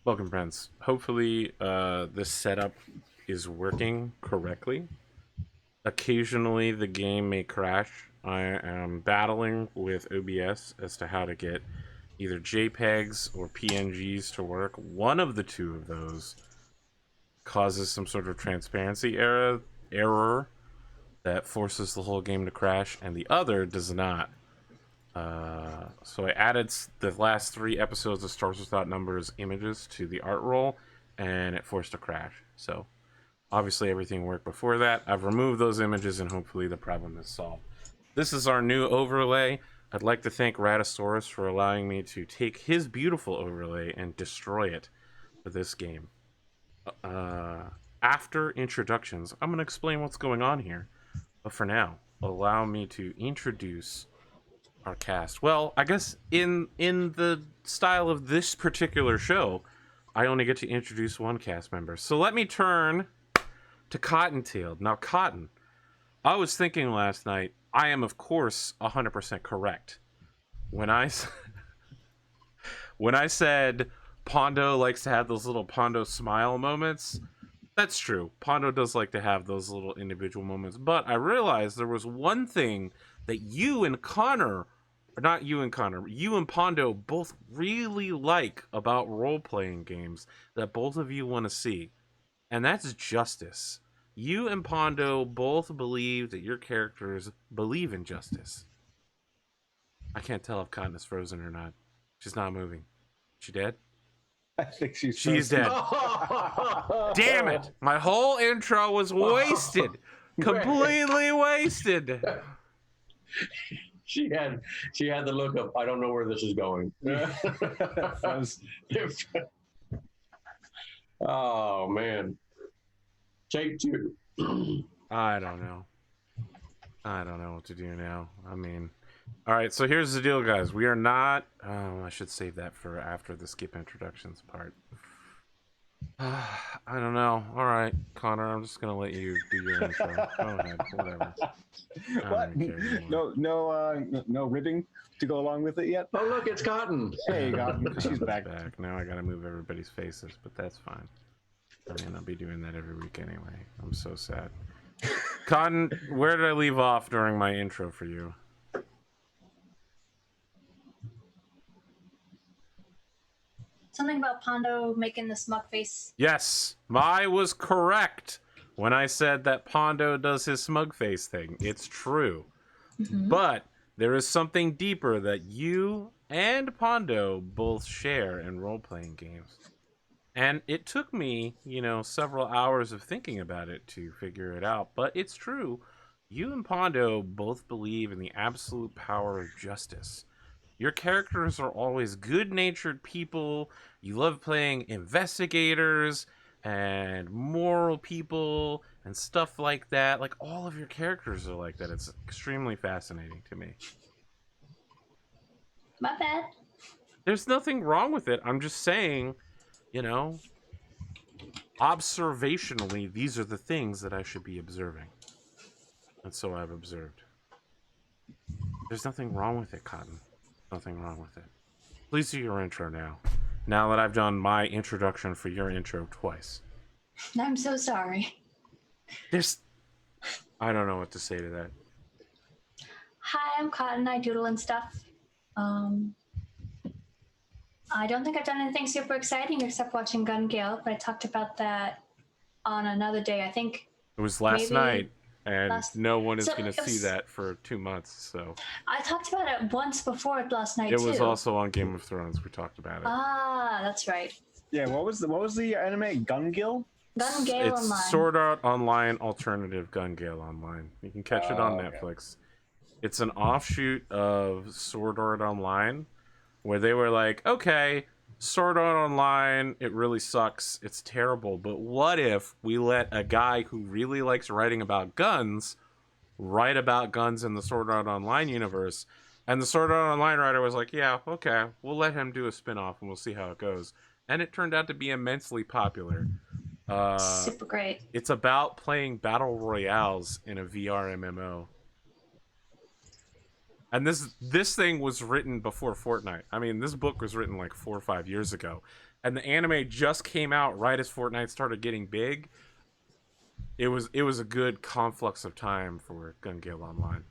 Welcome, friends. Hopefully, this setup is working correctly. Occasionally, the game may crash. I am battling with OBS as to how to get either JPEGs or PNGs to work. One of the two of those causes some sort of transparency error that forces the whole game to crash, and the other does not. So I added the last 3 episodes of Stars Without Numbers images to the art roll, and it forced a crash. So obviously everything worked before that. I've removed those images, and hopefully the problem is solved. This is our new overlay. I'd like to thank Radasaurus for allowing me to take his beautiful overlay and destroy it for this game. After introductions, I'm going to explain what's going on here. But for now, allow me to introduce our cast. Well, I guess in the style of this particular show, I only get to introduce one cast member. So let me turn to Cottontail. Now, Cotton, I was thinking last night, I am, of course, 100% correct. When I said Pondo likes to have those little Pondo smile moments, that's true. Pondo does like to have those little individual moments. But I realized there was one thing that you and Connor, or not you and Connor, you and Pondo both really like about role-playing games that both of you want to see. And that's justice. You and Pondo both believe that your characters believe in justice. I can't tell if Cotton is frozen or not. She's not moving. She dead? I think she's dead. Damn it! My whole intro was wasted. Completely wasted. She had the look of, I don't know where this is going. Oh man. Take 2. I don't know what to do now. I mean, all right, so here's the deal, guys. We are not... Oh, I should save that for after the skip introductions part. I don't know. All right, Connor, I'm just going to let you do your intro. Go ahead, whatever. What? No ribbing to go along with it yet? Oh, look, it's Cotton. Hey, Cotton. She's back. Now I got to move everybody's faces, but that's fine. I mean, I'll be doing that every week anyway. I'm so sad. Cotton, where did I leave off during my intro for you? Something about Pondo making the smug face. Yes, I was correct when I said that Pondo does his smug face thing. It's true. Mm-hmm. But there is something deeper that you and Pondo both share in role-playing games. And it took me, several hours of thinking about it to figure it out. But it's true. You and Pondo both believe in the absolute power of justice. Your characters are always good-natured people. You love playing investigators and moral people and stuff like that. Like, all of your characters are like that. It's extremely fascinating to me. My bad. There's nothing wrong with it. I'm just saying, observationally, these are the things that I should be observing. And so I've observed. There's nothing wrong with it, Cotton. Nothing wrong with it. Please do your intro now. Now that I've done my introduction for your intro twice. I'm so sorry. I don't know what to say to that. Hi, I'm Cotton. I doodle and stuff. I don't think I've done anything super exciting except watching Gun Gale, but I talked about that on another day. I think it was last night. And no one is going to see that for 2 months, so... I talked about it once before last night, too. It was also on Game of Thrones. We talked about it. Ah, that's right. Yeah, what was the anime? Gun Gale? Gun Gale Online. It's Sword Art Online alternative Gun Gale Online. You can catch it on Netflix. It's an offshoot of Sword Art Online, where they were like, okay, Sword Art Online, it really sucks, it's terrible, but what if we let a guy who really likes writing about guns write about guns in the Sword Art Online universe? And the Sword Art Online writer was like, yeah, okay, we'll let him do a spin-off and we'll see how it goes. And it turned out to be immensely popular. Super great. It's about playing battle royales in a VR MMO. And this thing was written before Fortnite. I mean, this book was written like 4 or 5 years ago, and the anime just came out right as Fortnite started getting big. It was a good conflux of time for Gun Gale Online.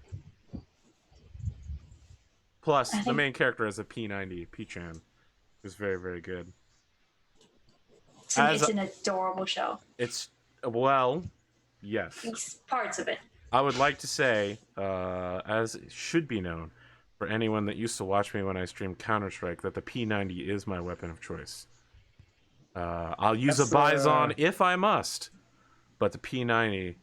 Plus, the main character has a P90, P-chan, who's very, very good. It's an adorable show. It's, well, yes. It's parts of it. I would like to say, as it should be known for anyone that used to watch me when I streamed Counter-Strike, that the P90 is my weapon of choice. I'll use a Bison if I must, but the P90,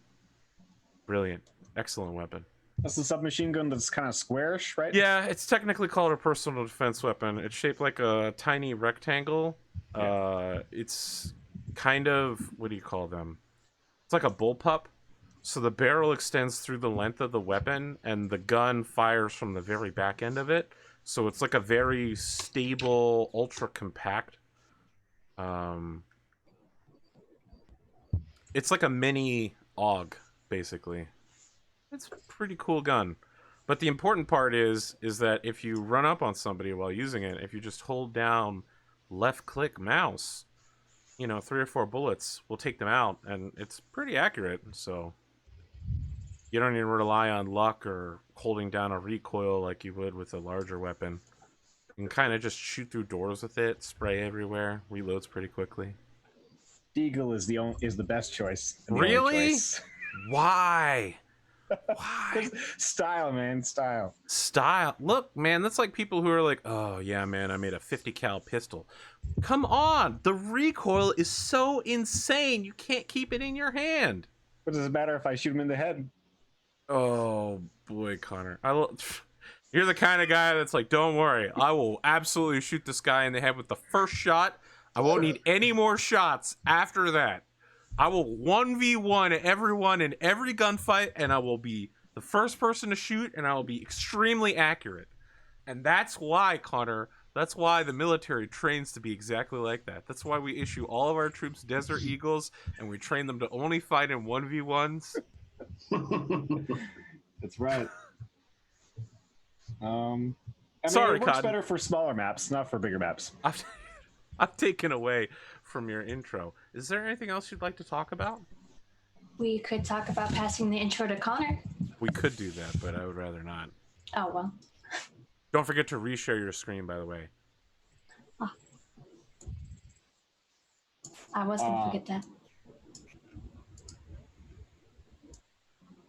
brilliant, excellent weapon. That's the submachine gun that's kind of squarish, right? Yeah, it's technically called a personal defense weapon. It's shaped like a tiny rectangle. Yeah. It's kind of, what do you call them? It's like a bullpup. So the barrel extends through the length of the weapon, and the gun fires from the very back end of it. So it's like a very stable, ultra compact. It's like a mini AUG, basically. It's a pretty cool gun. But the important part is that if you run up on somebody while using it, if you just hold down left-click mouse, 3 or 4 bullets will take them out, and it's pretty accurate, so you don't even rely on luck or holding down a recoil like you would with a larger weapon. You can kind of just shoot through doors with it, spray everywhere, reloads pretty quickly. Deagle is the best choice. Really? Choice. Why? Why? Style, man, style. Style. Look, man, that's like people who are like, oh yeah, man, I made a 50 cal pistol. Come on, the recoil is so insane, you can't keep it in your hand. What does it matter if I shoot him in the head? Oh boy, Connor, you're the kind of guy that's like, don't worry, I will absolutely shoot this guy in the head with the first shot. I won't need any more shots after that. I will 1v1 everyone in every gunfight, and I will be the first person to shoot, and I will be extremely accurate. And that's why, Connor, that's why the military trains to be exactly like that. That's why we issue all of our troops Desert Eagles, and we train them to only fight in 1v1s. That's right. Sorry, it works better for smaller maps, not for bigger maps. I've taken away from your intro. Is there anything else you'd like to talk about? We could talk about passing the intro to Connor. We could do that, but I would rather not. Oh, well. Don't forget to reshare your screen, by the way. Oh. I was going to forget that.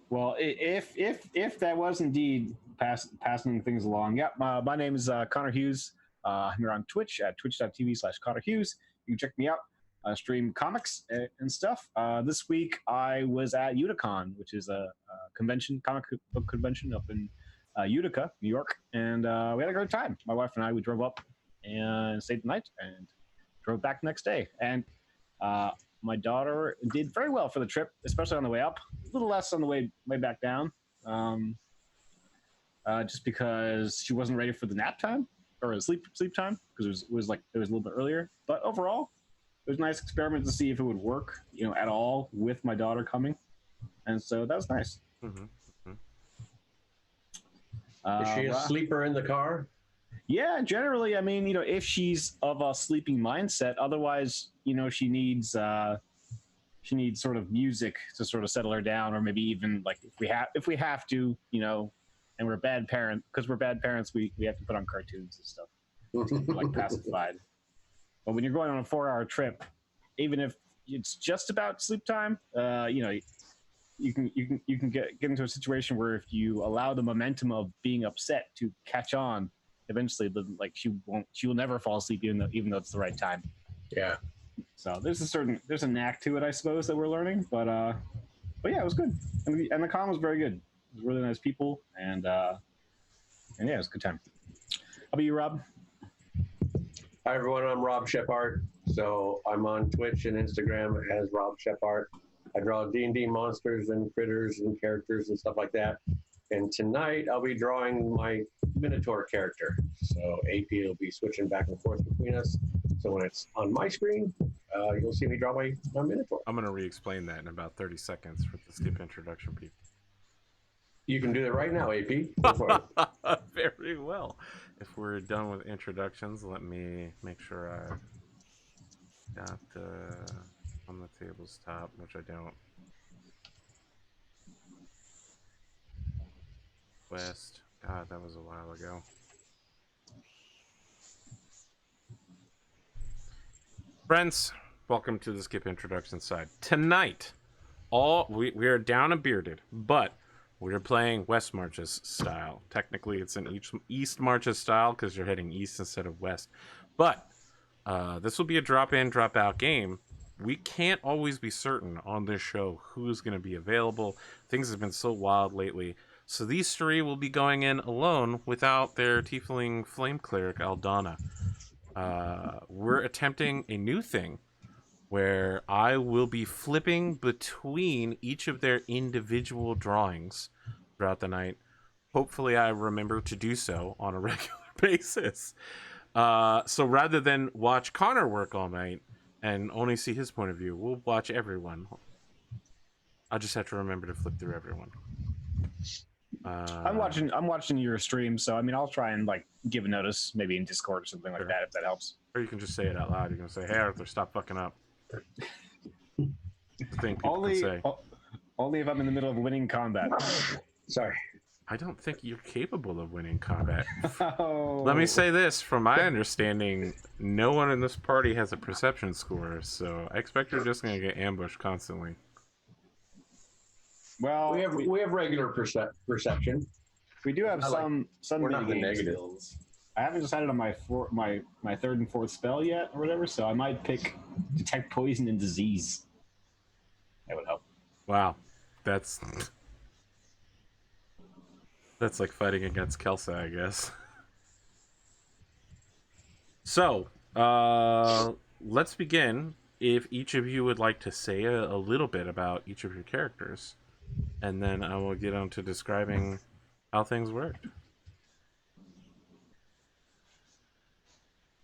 Well, if that was indeed passing things along, yeah, my name is Connor Hughes. I'm here on Twitch at twitch.tv/ConnorHughes. You can check me out. I stream comics and stuff. This week I was at Uticon, which is a convention, comic book convention up in Utica, New York, and we had a great time. My wife and I, we drove up and stayed the night and drove back the next day. And my daughter did very well for the trip, especially on the way up. A little less on the way back down, just because she wasn't ready for the nap time. Or sleep time, because it was a little bit earlier. But overall, it was a nice experiment to see if it would work, at all with my daughter coming, and so that was nice. Mm-hmm. Mm-hmm. Is she a sleeper in the car? Yeah, generally. I mean, if she's of a sleeping mindset, otherwise, she needs sort of music to sort of settle her down, or maybe even like if we have to, and we're bad parents, we have to put on cartoons and stuff, like pacified. But when you're going on a 4-hour trip, even if it's just about sleep time, you can get into a situation where if you allow the momentum of being upset to catch on, eventually, she will never fall asleep even though it's the right time. Yeah. So there's a knack to it, I suppose, that we're learning. But yeah, it was good, and the con was very good. It was really nice people, and yeah, it was a good time. How about you, Rob? Hi everyone, I'm robSHEPart. So I'm on Twitch and Instagram as robSHEPart. I draw D&D monsters and critters and characters and stuff like that. And tonight I'll be drawing my Minotaur character. So AP will be switching back and forth between us. So when it's on my screen, you'll see me draw my Minotaur. I'm going to re-explain that in about 30 seconds for the skip introduction people. You can do it right now, AP. Go for it. Very well. If we're done with introductions, let me make sure I've got on the table's top, which I don't. West. God, that was a while ago. Friends, welcome to the Skip Introduction side. Tonight, we are down a bearded, but we're playing Westmarches style. Technically, it's an East Marches style because you're heading east instead of west. But this will be a drop-in, drop-out game. We can't always be certain on this show who's going to be available. Things have been so wild lately. So these three will be going in alone without their tiefling flame cleric, Aldana. We're attempting a new thing where I will be flipping between each of their individual drawings throughout the night. Hopefully I remember to do so on a regular basis. So rather than watch Connor work all night and only see his point of view, we'll watch everyone. I'll just have to remember to flip through everyone. I'm watching your stream, so I mean, I'll try and like give a notice, maybe in Discord or something like that, if that helps. Or you can just say it out loud. You can say, "Hey, Arthur, stop fucking up." Thing people can say. Only if I'm in the middle of winning combat. Sorry. I don't think you're capable of winning combat. Oh. Let me say this: from my understanding, no one in this party has a perception score, so I expect you're just going to get ambushed constantly. Well, We have regular perception. we do have I like- some we're not the mitigating negative. skills. I haven't decided on my third and fourth spell yet, or whatever. So I might pick detect poison and disease. That would help. Wow, that's like fighting against Kelsa, I guess. So, let's begin. If each of you would like to say a little bit about each of your characters, and then I will get on to describing how things worked.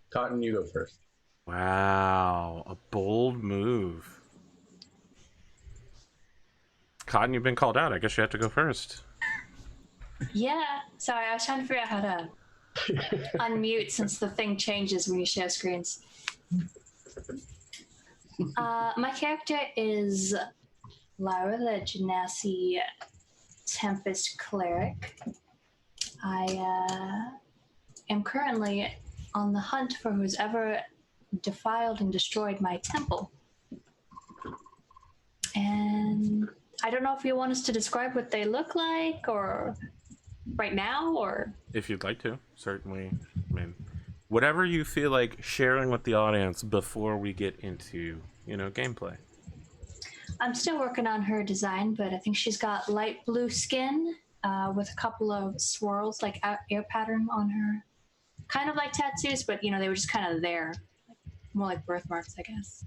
Cotton, you go first. Wow, a bold move. Cotton, you've been called out. I guess you have to go first. Yeah. Sorry, I was trying to figure out how to unmute since the thing changes when you share screens. My character is Lyra, the Genasi Tempest Cleric. I am currently on the hunt for who's ever defiled and destroyed my temple. And I don't know if you want us to describe what they look like, or right now, or... If you'd like to, certainly. I mean, whatever you feel like sharing with the audience before we get into, gameplay. I'm still working on her design, but I think she's got light blue skin with a couple of swirls, like air pattern on her. Kind of like tattoos, but, they were just kind of there. More like birthmarks, I guess.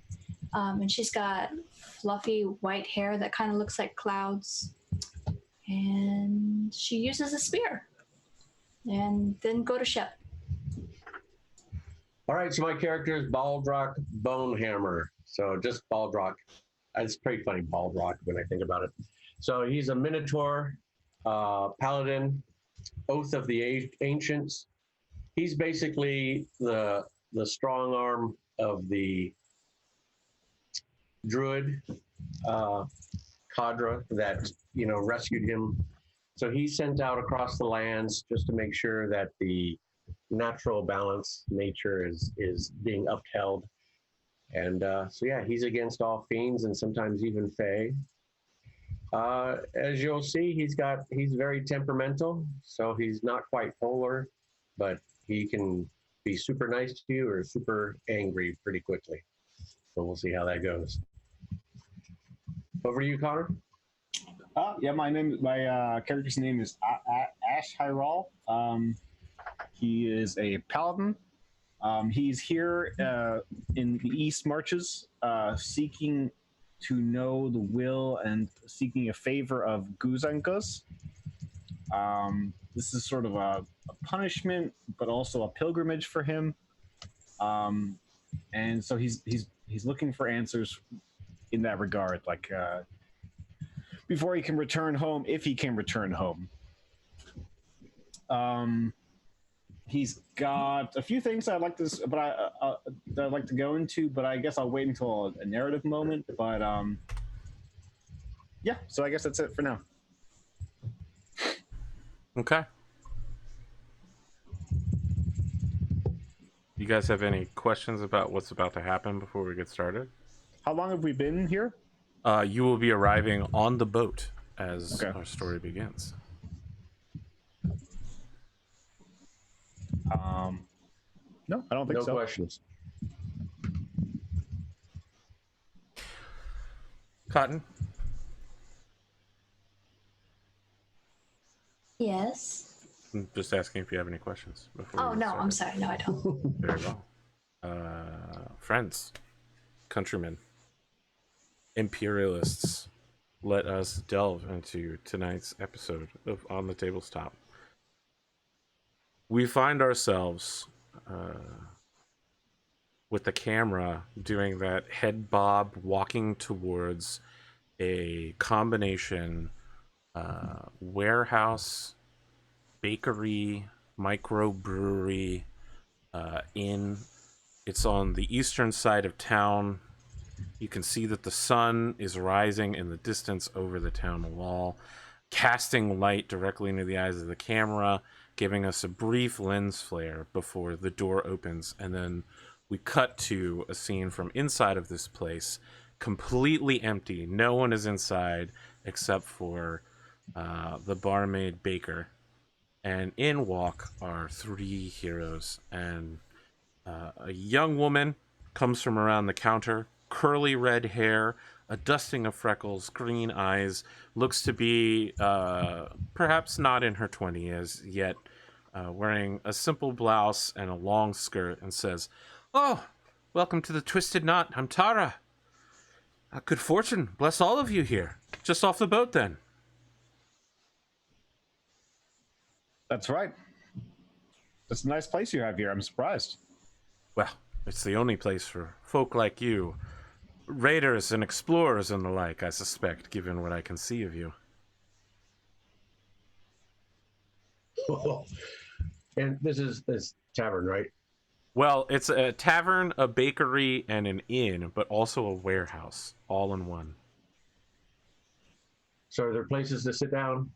And she's got fluffy white hair that kind of looks like clouds. And she uses a spear. And then go to Shep. All right, so my character is Baldrock Bonehammer. So just Baldrock. It's pretty funny, Baldrock, when I think about it. So he's a Minotaur, Paladin, Oath of the Ancients. He's basically the strong arm of the druid cadre that rescued him. So he's sent out across the lands just to make sure that the natural balance nature is being upheld. And so yeah, he's against all fiends and sometimes even fae. As you'll see, he's very temperamental, so he's not quite polar, but he can be super nice to you or super angry pretty quickly. So we'll see how that goes. Over to you, Connor. Yeah, my character's name is Ash Hyral. He is a paladin. He's here in the East Marches, seeking to know the will and seeking a favor of Guzangus. This is sort of a punishment, but also a pilgrimage for him. And so he's looking for answers in that regard, like before he can return home, if he can return home. He's got a few things I'd like to, that I'd like to go into, but I guess I'll wait until a narrative moment. But yeah, so I guess that's it for now. Okay. You guys have any questions about what's about to happen before we get started? How long have we been here? You will be arriving on the boat as our story begins. No, I don't think so. No questions. Cotton? Yes. I'm just asking if you have any questions before. Oh we get no, started. I'm sorry. No, I don't. Very well. Friends, countrymen, imperialists, let us delve into tonight's episode of On the Tabletop. We find ourselves with the camera doing that head bob, walking towards a combination warehouse, bakery, microbrewery, inn. It's on the eastern side of town. You can see that the sun is rising in the distance over the town wall, casting light directly into the eyes of the camera, giving us a brief lens flare before the door opens, and then we cut to a scene from inside of this place, completely empty. No one is inside except for the barmaid baker, and in walk our three heroes. And a young woman comes from around the counter, curly red hair, a dusting of freckles, green eyes, looks to be perhaps not in her 20s yet, wearing a simple blouse and a long skirt, and says, "Oh, welcome to the Twisted Knot. I'm Tara. Good fortune. Bless all of you here. Just off the boat, then." That's right. It's a nice place you have here. I'm surprised. Well, it's the only place for folk like you. Raiders and explorers and the like, I suspect, given what I can see of you. And this is this tavern, right? Well, it's a tavern, a bakery, and an inn, but also a warehouse, all in one. So are there places to sit down?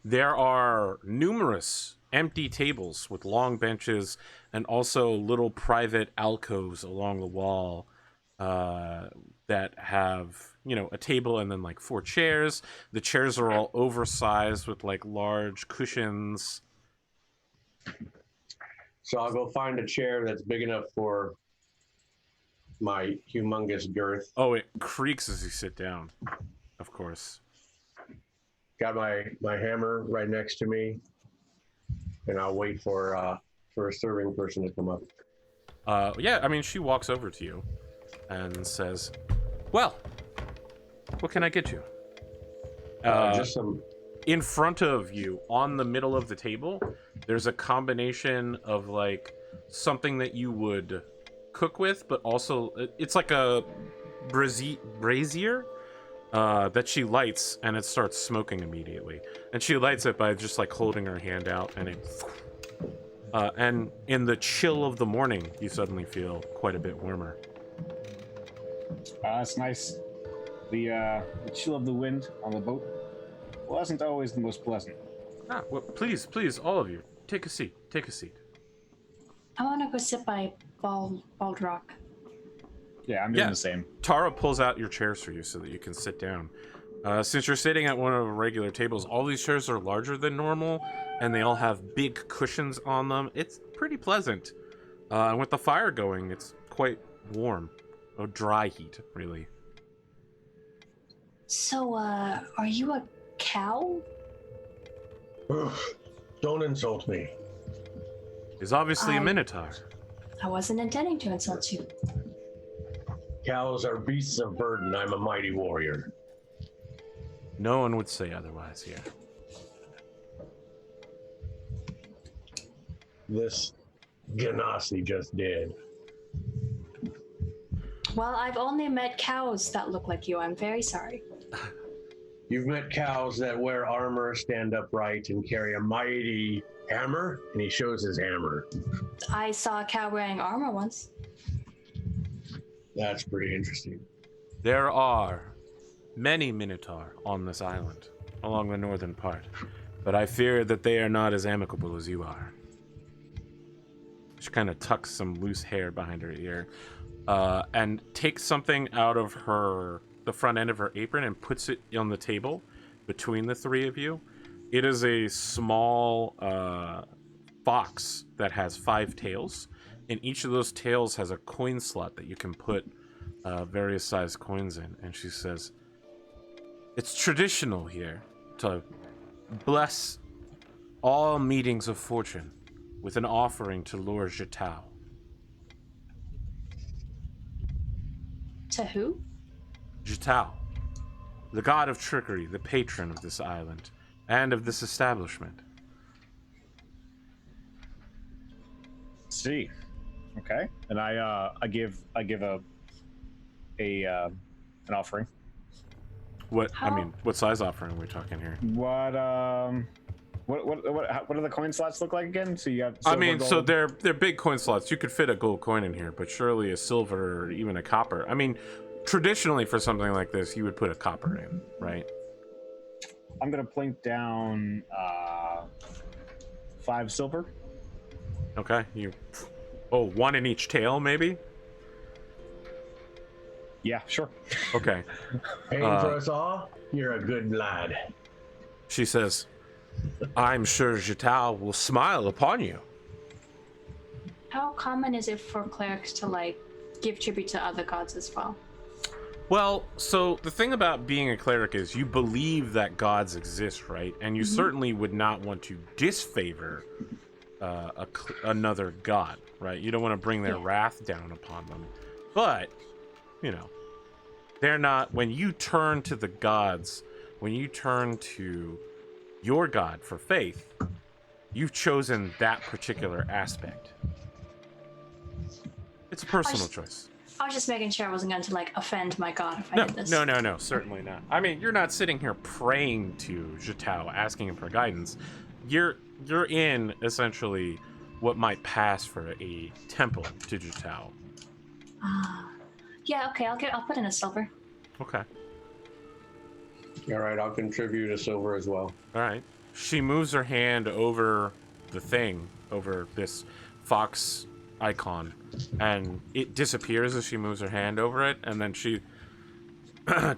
There are numerous empty tables with long benches and also little private alcoves along the wall that have, you know, a table and then like 4 chairs. The chairs are all oversized with like large cushions. So I'll go find a chair that's big enough for my humongous girth. Oh, it creaks as you sit down, of course. Got my hammer right next to me, and I'll wait for a serving person to come up. Yeah, I mean, she walks over to you and says, "Well, what can I get you?" Just some. In front of you, on the middle of the table, there's a combination of like something that you would cook with, but also it's like a brazier that she lights, and it starts smoking immediately. And she lights it by just like holding her hand out, and and in the chill of the morning, you suddenly feel quite a bit warmer. That's nice. The chill of the wind on the boat wasn't always the most pleasant. Well, please, all of you, take a seat. Take a seat. I want to go sit by Bald Rock. Yeah, I'm doing the same. Tara pulls out your chairs for you so that you can sit down. Since you're sitting at one of the regular tables, all these chairs are larger than normal, and they all have big cushions on them. It's pretty pleasant. And with the fire going, it's quite warm. A dry heat, really. So, are you a cow? Don't insult me. It's obviously a minotaur. I wasn't intending to insult you. Cows are beasts of burden. I'm a mighty warrior. No one would say otherwise here. This Ganassi just did. Well, I've only met cows that look like you. I'm very sorry. You've met cows that wear armor, stand upright, and carry a mighty hammer, and he shows his hammer. I saw a cow wearing armor once. That's pretty interesting. There are many Minotaur on this island, along the northern part, but I fear that they are not as amicable as you are. She kind of tucks some loose hair behind her ear, and takes something out of the front end of her apron and puts it on the table between the three of you. It is a small fox that has 5 tails, and each of those tails has a coin slot that you can put various sized coins in. And she says, "It's traditional here to bless all meetings of fortune with an offering to Lord Jatau." To who? Jatau, the god of trickery, the patron of this island and of this establishment. See, okay, and I give an offering. What size offering are we talking here? What do the coin slots look like again? So you have silver, So gold. they're big coin slots. You could fit a gold coin in here, but surely a silver or even a copper. I mean, traditionally for something like this, you would put a copper in, right? I'm gonna plink down 5 silver. Okay, one in each tail, maybe? Yeah, sure. Okay. Paying for us all? You're a good lad. She says, "I'm sure Jatau will smile upon you." How common is it for clerics to like give tribute to other gods as well? Well, so the thing about being a cleric is you believe that gods exist, right? And you certainly would not want to disfavor another god, right? You don't want to bring their wrath down upon them. But, they're not... When you turn to the gods, when you turn to your god for faith, you've chosen that particular aspect. It's a personal choice. I was just making sure I wasn't going to like offend my god if I did this. No, certainly not. I mean, you're not sitting here praying to Jatau, asking him for guidance. You're in essentially what might pass for a temple to Jatau. Yeah, okay, I'll put in a silver. Okay. All right, I'll contribute a silver as well. All right. She moves her hand over over this fox icon, and it disappears as she moves her hand over it, and then she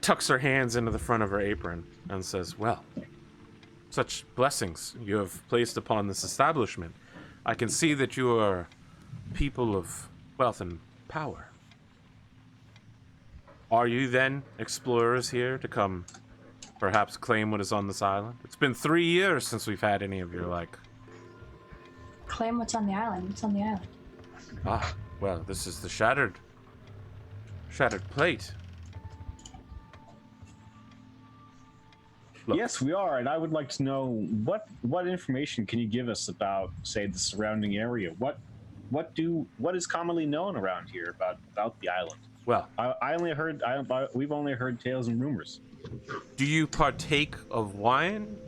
tucks her hands into the front of her apron and says, "Well, such blessings you have placed upon this establishment. I can see that you are people of wealth and power. Are you then explorers here to come perhaps claim what is on this island? It's been 3 years since we've had any of your like." Claim what's on the island. What's on the island? Ah, well, this is the shattered plate. Look. Yes, we are, and I would like to know what information can you give us about, say, the surrounding area? What is commonly known around here about the island? Well, we've only heard tales and rumors. do you partake of wine,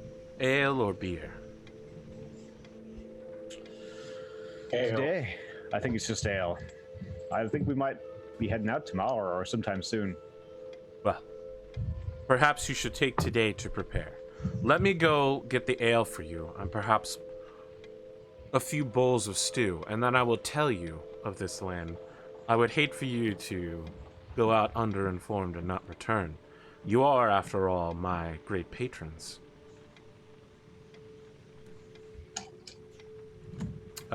ale, or beer? Ale. Today, I think it's just ale. I think we might be heading out tomorrow or sometime soon. Well, perhaps you should take today to prepare. Let me go get the ale for you, and perhaps a few bowls of stew, and then I will tell you of this land. I would hate for you to go out underinformed and not return. You are, after all, my great patrons.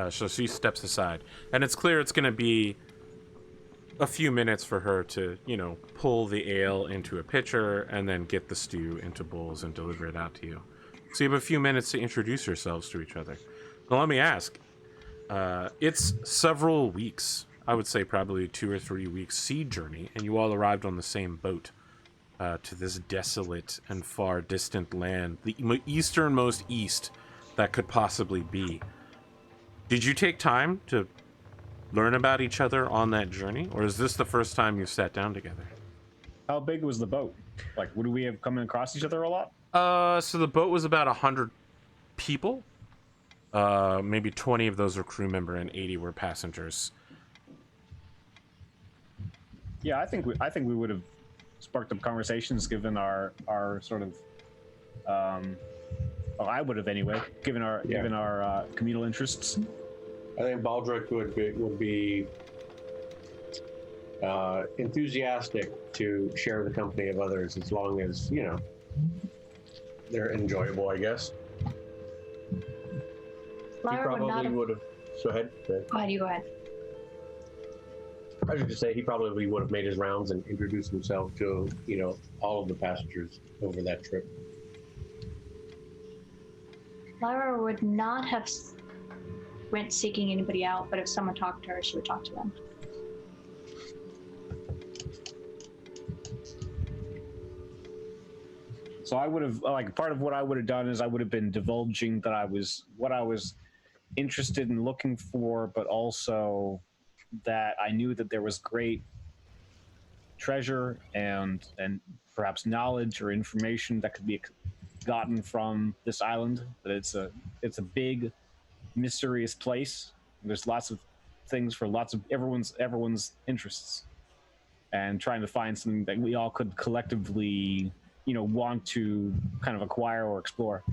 So she steps aside, and it's clear it's going to be a few minutes for her to, pull the ale into a pitcher and then get the stew into bowls and deliver it out to you. So you have a few minutes to introduce yourselves to each other. Now let me ask, it's several weeks, I would say probably 2 or 3 weeks sea journey, and you all arrived on the same boat to this desolate and far distant land, the easternmost east that could possibly be. Did you take time to learn about each other on that journey, or is this the first time you sat down together? How big was the boat? Like, would we have come across each other a lot? So the boat was about 100 people. Maybe 20 of those were crew member and 80 were passengers. Yeah, I think we would have sparked up conversations given our sort of well, I would have anyway, given our communal interests. I think Baldric would be enthusiastic to share the company of others as long as, you know, they're enjoyable, I guess. Lyra He probably would have. Go ahead. Go ahead, you go ahead. I was just gonna say he probably would have made his rounds and introduced himself to, you know, all of the passengers over that trip. Lyra would not have went seeking anybody out, but if someone talked to her, she would talk to them. So I would have, like, part of what I would have done is I would have been divulging that what I was interested in looking for, but also that I knew that there was great treasure and perhaps knowledge or information that could be gotten from this island. That it's a big, mysterious place. There's lots of things for lots of everyone's interests, and trying to find something that we all could collectively, you know, want to kind of acquire or explore.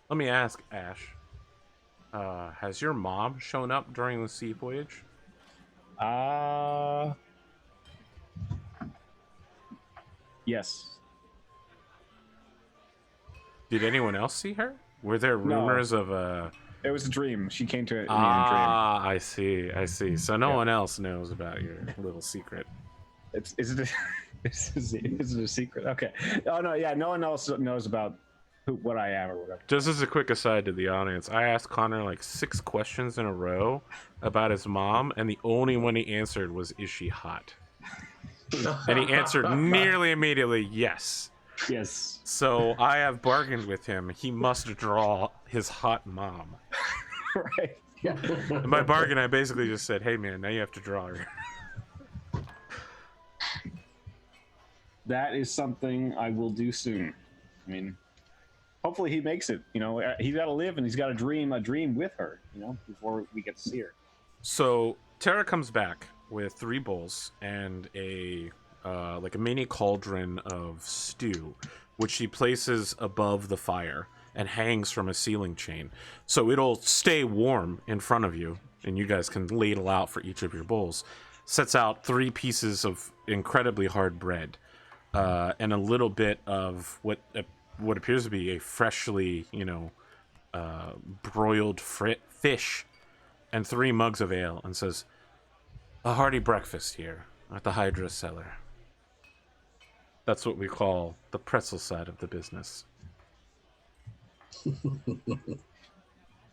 Let me ask, Ash. Has your mom shown up during the sea voyage? Yes. Did anyone else see her? Were there rumors of It was a dream. She came to me in a dream. Ah, I see. So no one else knows about your little secret. Is it a secret? Okay. Oh no, yeah. No one else knows about what I am or whatever. Just as a quick aside to the audience, I asked Connor like 6 questions in a row about his mom, and the only one he answered was, "Is she hot?" And he answered nearly immediately, "Yes." Yes. So I have bargained with him. He must draw his hot mom. Right. Yeah. And by bargain, I basically just said, "Hey man, now you have to draw her." That is something I will do soon. I mean, hopefully he makes it. You know, he's got to live and he's got to dream a dream with her, you know, before we get to see her. So Tara comes back with 3 bowls and a mini cauldron of stew, which she places above the fire and hangs from a ceiling chain. So it'll stay warm in front of you, and you guys can ladle out for each of your bowls. Sets out 3 pieces of incredibly hard bread, and a little bit of what appears to be a freshly, broiled fish, and 3 mugs of ale, and says, "A hearty breakfast here at the Hydra Cellar." That's what we call the pretzel side of the business.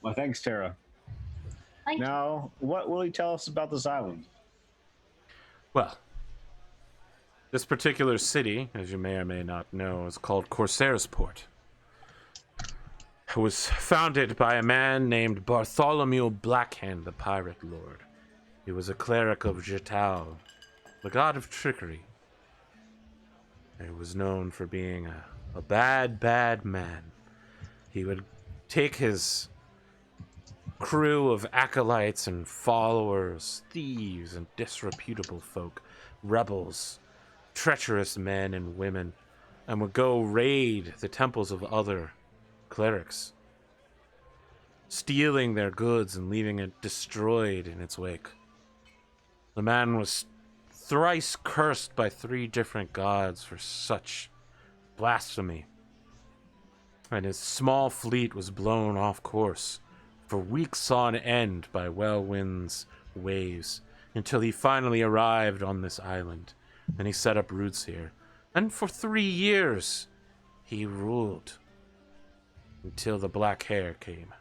Well, thanks, Tara. Thank you. Now, what will he tell us about this island? Well, this particular city, as you may or may not know, is called Corsairs Port. It was founded by a man named Bartholomew Blackhand, the Pirate Lord. He was a cleric of Jetal, the god of trickery. He was known for being a bad, bad man. He would take his crew of acolytes and followers, thieves and disreputable folk, rebels, treacherous men and women, and would go raid the temples of other clerics, stealing their goods and leaving it destroyed in its wake. The man was thrice cursed by 3 different gods for such blasphemy, and his small fleet was blown off course for weeks on end by Wellwind's waves, until he finally arrived on this island, and he set up roots here. And for 3 years, he ruled, until the black hair came.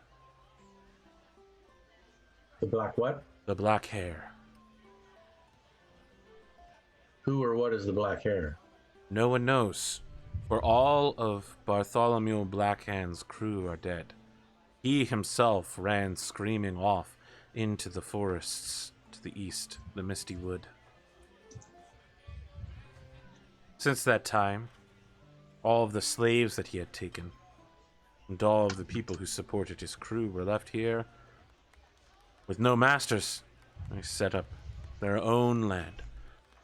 The black what? The black hair. Who or what is the black hair? No one knows, for all of Bartholomew Blackhand's crew are dead. He himself ran screaming off into the forests to the east, the Misty Wood. Since that time, all of the slaves that he had taken and all of the people who supported his crew were left here with no masters. They set up their own land.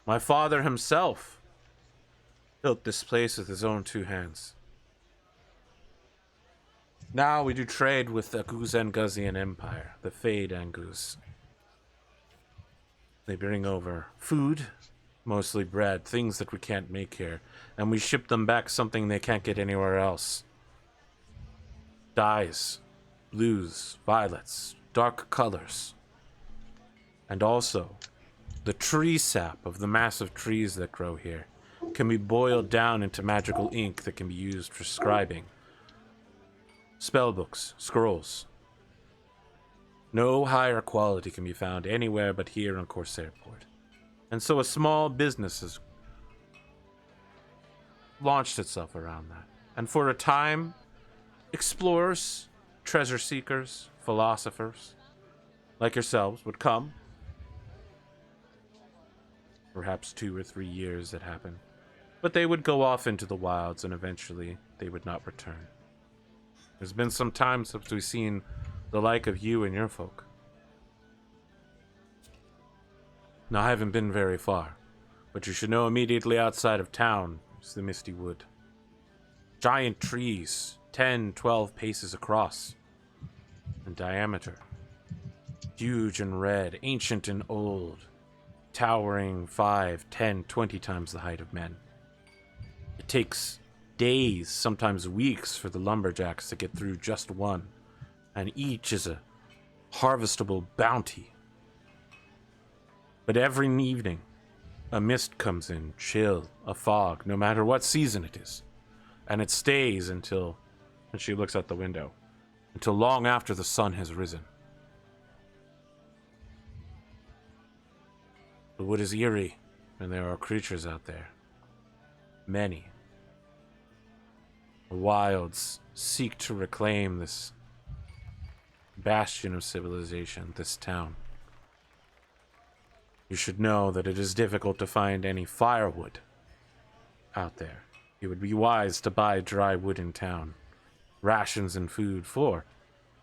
My father himself built this place with his own 2 hands. Now we do trade with the Guzanguzian Empire, the Fade Angus. They bring over food, mostly bread, things that we can't make here, and we ship them back something they can't get anywhere else. Dyes, blues, violets, dark colors. And also, the tree sap of the massive trees that grow here can be boiled down into magical ink that can be used for scribing. Spellbooks, scrolls. No higher quality can be found anywhere but here on Corsairs Port. And so a small business has launched itself around that. And for a time, explorers, treasure seekers, philosophers, like yourselves, would come. Perhaps 2 or 3 years that happened. But they would go off into the wilds and eventually they would not return. There's been some time since we've seen the like of you and your folk. Now, I haven't been very far, but you should know immediately outside of town is the Misty Wood. Giant trees, 10, 12 paces across in diameter. Huge and red, ancient and old, towering 5, 10, 20 times the height of men. It takes days, sometimes weeks, for the lumberjacks to get through just one, and each is a harvestable bounty. But every evening, a mist comes in, chill, a fog, no matter what season it is, and it stays until, and she looks out the window, until long after the sun has risen. The wood is eerie, and there are creatures out there. Many. The wilds seek to reclaim this bastion of civilization, this town. You should know that it is difficult to find any firewood out there. It would be wise to buy dry wood in town, rations and food, for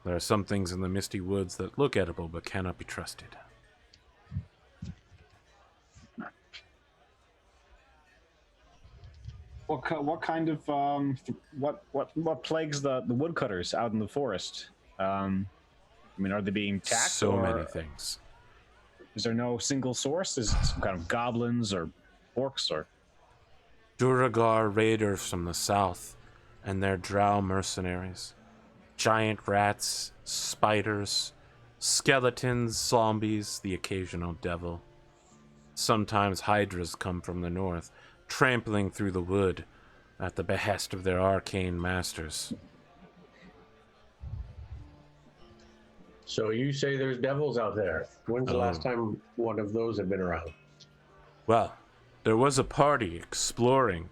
there are some things in the Misty Woods that look edible but cannot be trusted. What kind of what plagues the woodcutters out in the forest? I mean, are they being attacked? So many things. Is there no single source? Is it some kind of goblins or orcs or Duragar raiders from the south and their drow mercenaries. Giant rats, spiders, skeletons, zombies, the occasional devil. Sometimes hydras come from the north, trampling through the wood at the behest of their arcane masters. So you say there's devils out there. When's the last time one of those have been around? Well, there was a party exploring.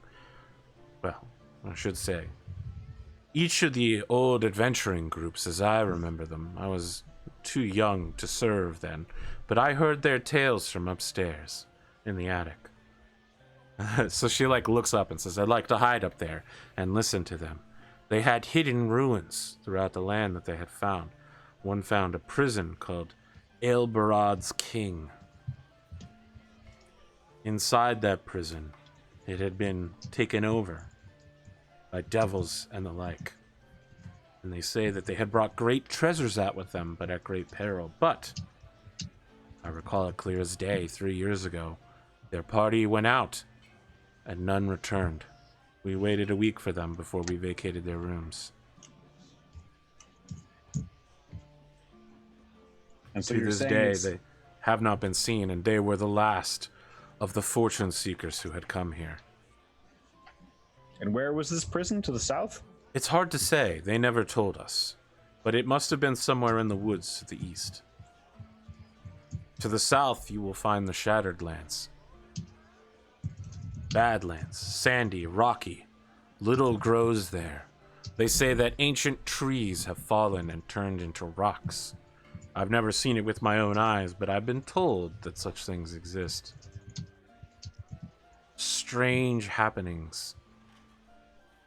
Well, I should say, each of the old adventuring groups, as I remember them, I was too young to serve then, but I heard their tales from upstairs in the attic. So she looks up and says, I'd like to hide up there and listen to them. They had hidden ruins throughout the land that they had found. One found a prison called Aelbarad's King. Inside that prison, it had been taken over by devils and the like. And they say that they had brought great treasures out with them, but at great peril. But I recall it clear as day, 3 years ago, their party went out and none returned. We waited a week for them before we vacated their rooms. And so to this day, they have not been seen, and they were the last of the fortune seekers who had come here. And where was this prison? To the south? It's hard to say. They never told us. But it must have been somewhere in the woods to the east. To the south, you will find the Shattered Lands. Badlands, sandy, rocky. Little grows there. They say that ancient trees have fallen and turned into rocks. I've never seen it with my own eyes, but I've been told that such things exist. Strange happenings.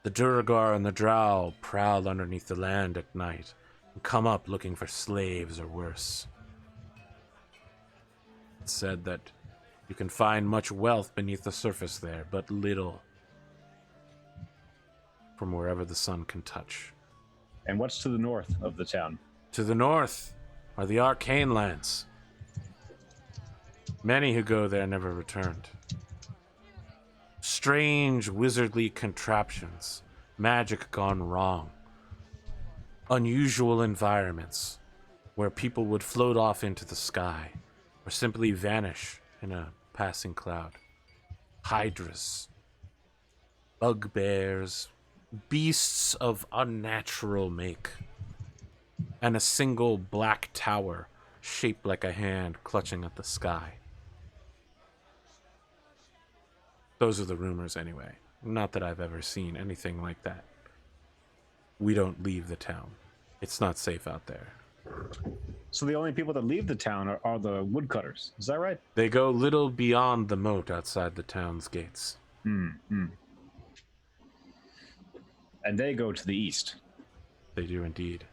The Duragar and the Drow prowl underneath the land at night and come up looking for slaves or worse. It's said that you can find much wealth beneath the surface there, but little from wherever the sun can touch. And what's to the north of the town? To the north are the Arcane Lands. Many who go there never returned. Strange wizardly contraptions, magic gone wrong, unusual environments where people would float off into the sky or simply vanish in a passing cloud. Hydras, bugbears, beasts of unnatural make, and a single black tower shaped like a hand clutching at the sky. Those are the rumors anyway. Not that I've ever seen anything like that. We don't leave the town. It's not safe out there. So the only people that leave the town are the woodcutters. Is that right? They go little beyond the moat outside the town's gates. Mm-hmm. And they go to the east. They do indeed.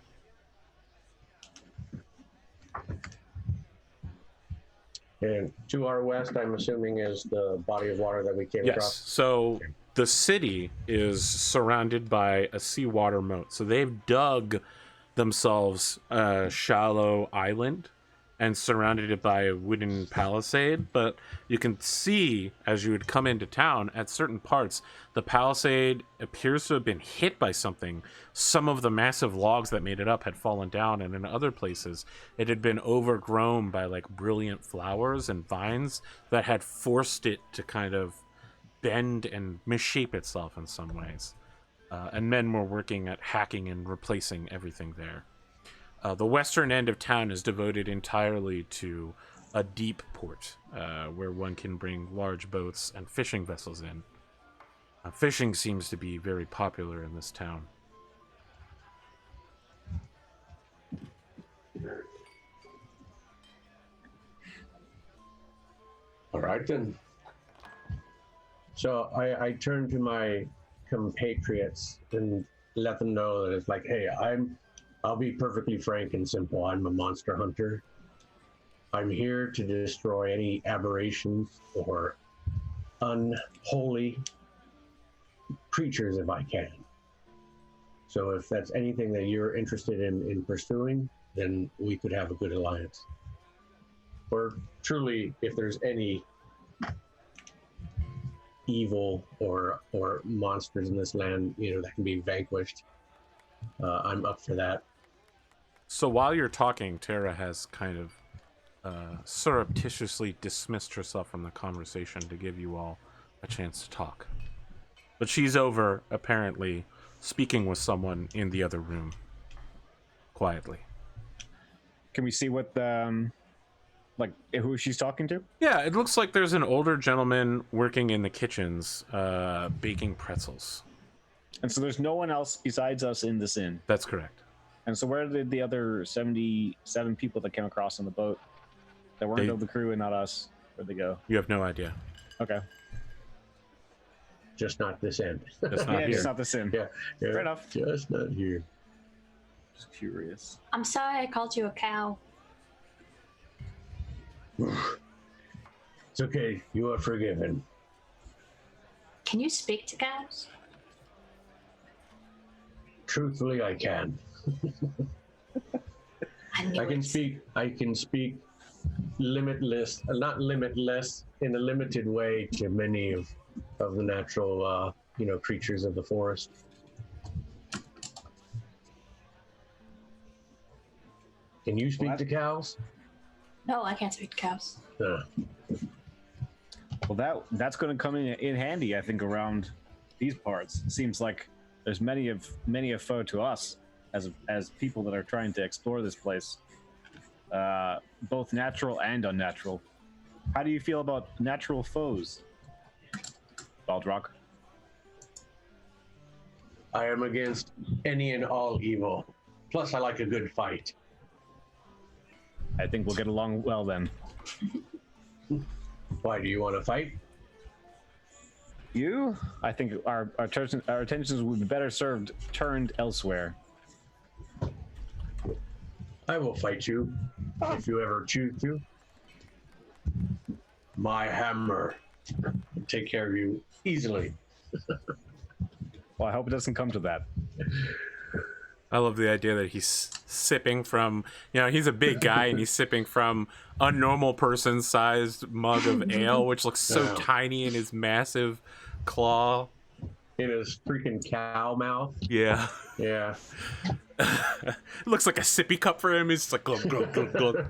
And to our west, I'm assuming, is the body of water that we came Yes. across. So the city is surrounded by a seawater moat. So they've dug themselves a shallow island and surrounded it by a wooden palisade. But you can see, as you would come into town, at certain parts, the palisade appears to have been hit by something. Some of the massive logs that made it up had fallen down, and in other places, it had been overgrown by like brilliant flowers and vines that had forced it to kind of bend and misshape itself in some ways. And men were working at hacking and replacing everything there. The western end of town is devoted entirely to a deep port, where one can bring large boats and fishing vessels in. Fishing seems to be very popular in this town. All right, then. So I turn to my compatriots and let them know that it's like, hey, I'll be perfectly frank and simple. I'm a monster hunter. I'm here to destroy any aberrations or unholy creatures if I can. So if that's anything that you're interested in pursuing, then we could have a good alliance. Or truly, if there's any evil or monsters in this land, that can be vanquished, I'm up for that. So while you're talking, Tara has kind of surreptitiously dismissed herself from the conversation to give you all a chance to talk. But she's over, apparently, speaking with someone in the other room. Quietly. Can we see what who she's talking to? Yeah, it looks like there's an older gentleman working in the kitchens, baking pretzels. And so there's no one else besides us in this inn. That's correct. And so where did the other 77 people that came across on the boat that weren't of the crew and not us, where'd they go? You have no idea. Okay. Just not this end. That's not Yeah, here. just not this inn. Yeah. Fair enough. Just not here. Just curious. I'm sorry I called you a cow. It's okay. You are forgiven. Can you speak to cows? Truthfully, I can. I can speak limitless, not limitless, in a limited way to many of the natural, creatures of the forest. Can you speak to cows? No, I can't speak to cows. Well, that's going to come in handy, I think, around these parts. It seems like there's many a foe to us as people that are trying to explore this place, both natural and unnatural. How do you feel about natural foes, Baldrock? I am against any and all evil. Plus, I like a good fight. I think we'll get along well then. Why, do you want to fight? You? I think our attentions would be better served turned elsewhere. I will fight you if you ever choose to. My hammer will take care of you easily. Well, I hope it doesn't come to that. I love the idea that he's sipping from, he's a big guy and he's sipping from a normal person's sized mug of ale, which looks so tiny in his massive claw. In his freaking cow mouth. Yeah. Yeah. It looks like a sippy cup for him. It's like glug, glug, glug, glug.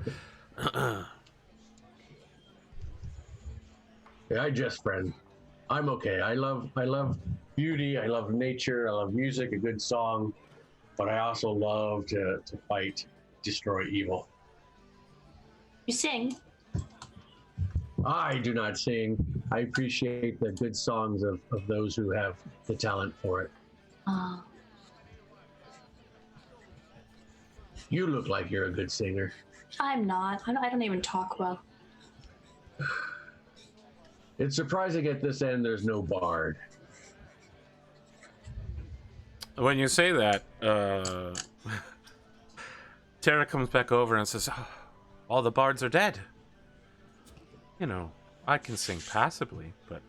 Yeah, I just friend. I'm okay. I love beauty. I love nature. I love music, a good song. But I also love to fight, destroy evil. You sing? I do not sing. I appreciate the good songs of those who have the talent for it. You look like you're a good singer. I'm not. I don't even talk well. It's surprising at this end there's no bard. When you say that, Tara comes back over and says, "Oh, all the bards are dead. I can sing passably, but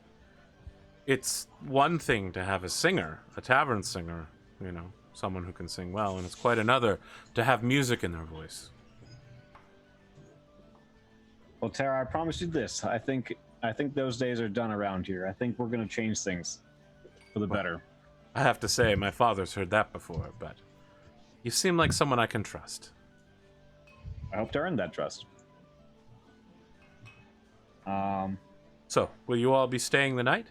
it's one thing to have a singer, a tavern singer, someone who can sing well, and it's quite another to have music in their voice." Well, Tara, I promise you this. I think those days are done around here. I think we're going to change things for the better. I have to say, my father's heard that before, but you seem like someone I can trust. I hope to earn that trust. So, will you all be staying the night?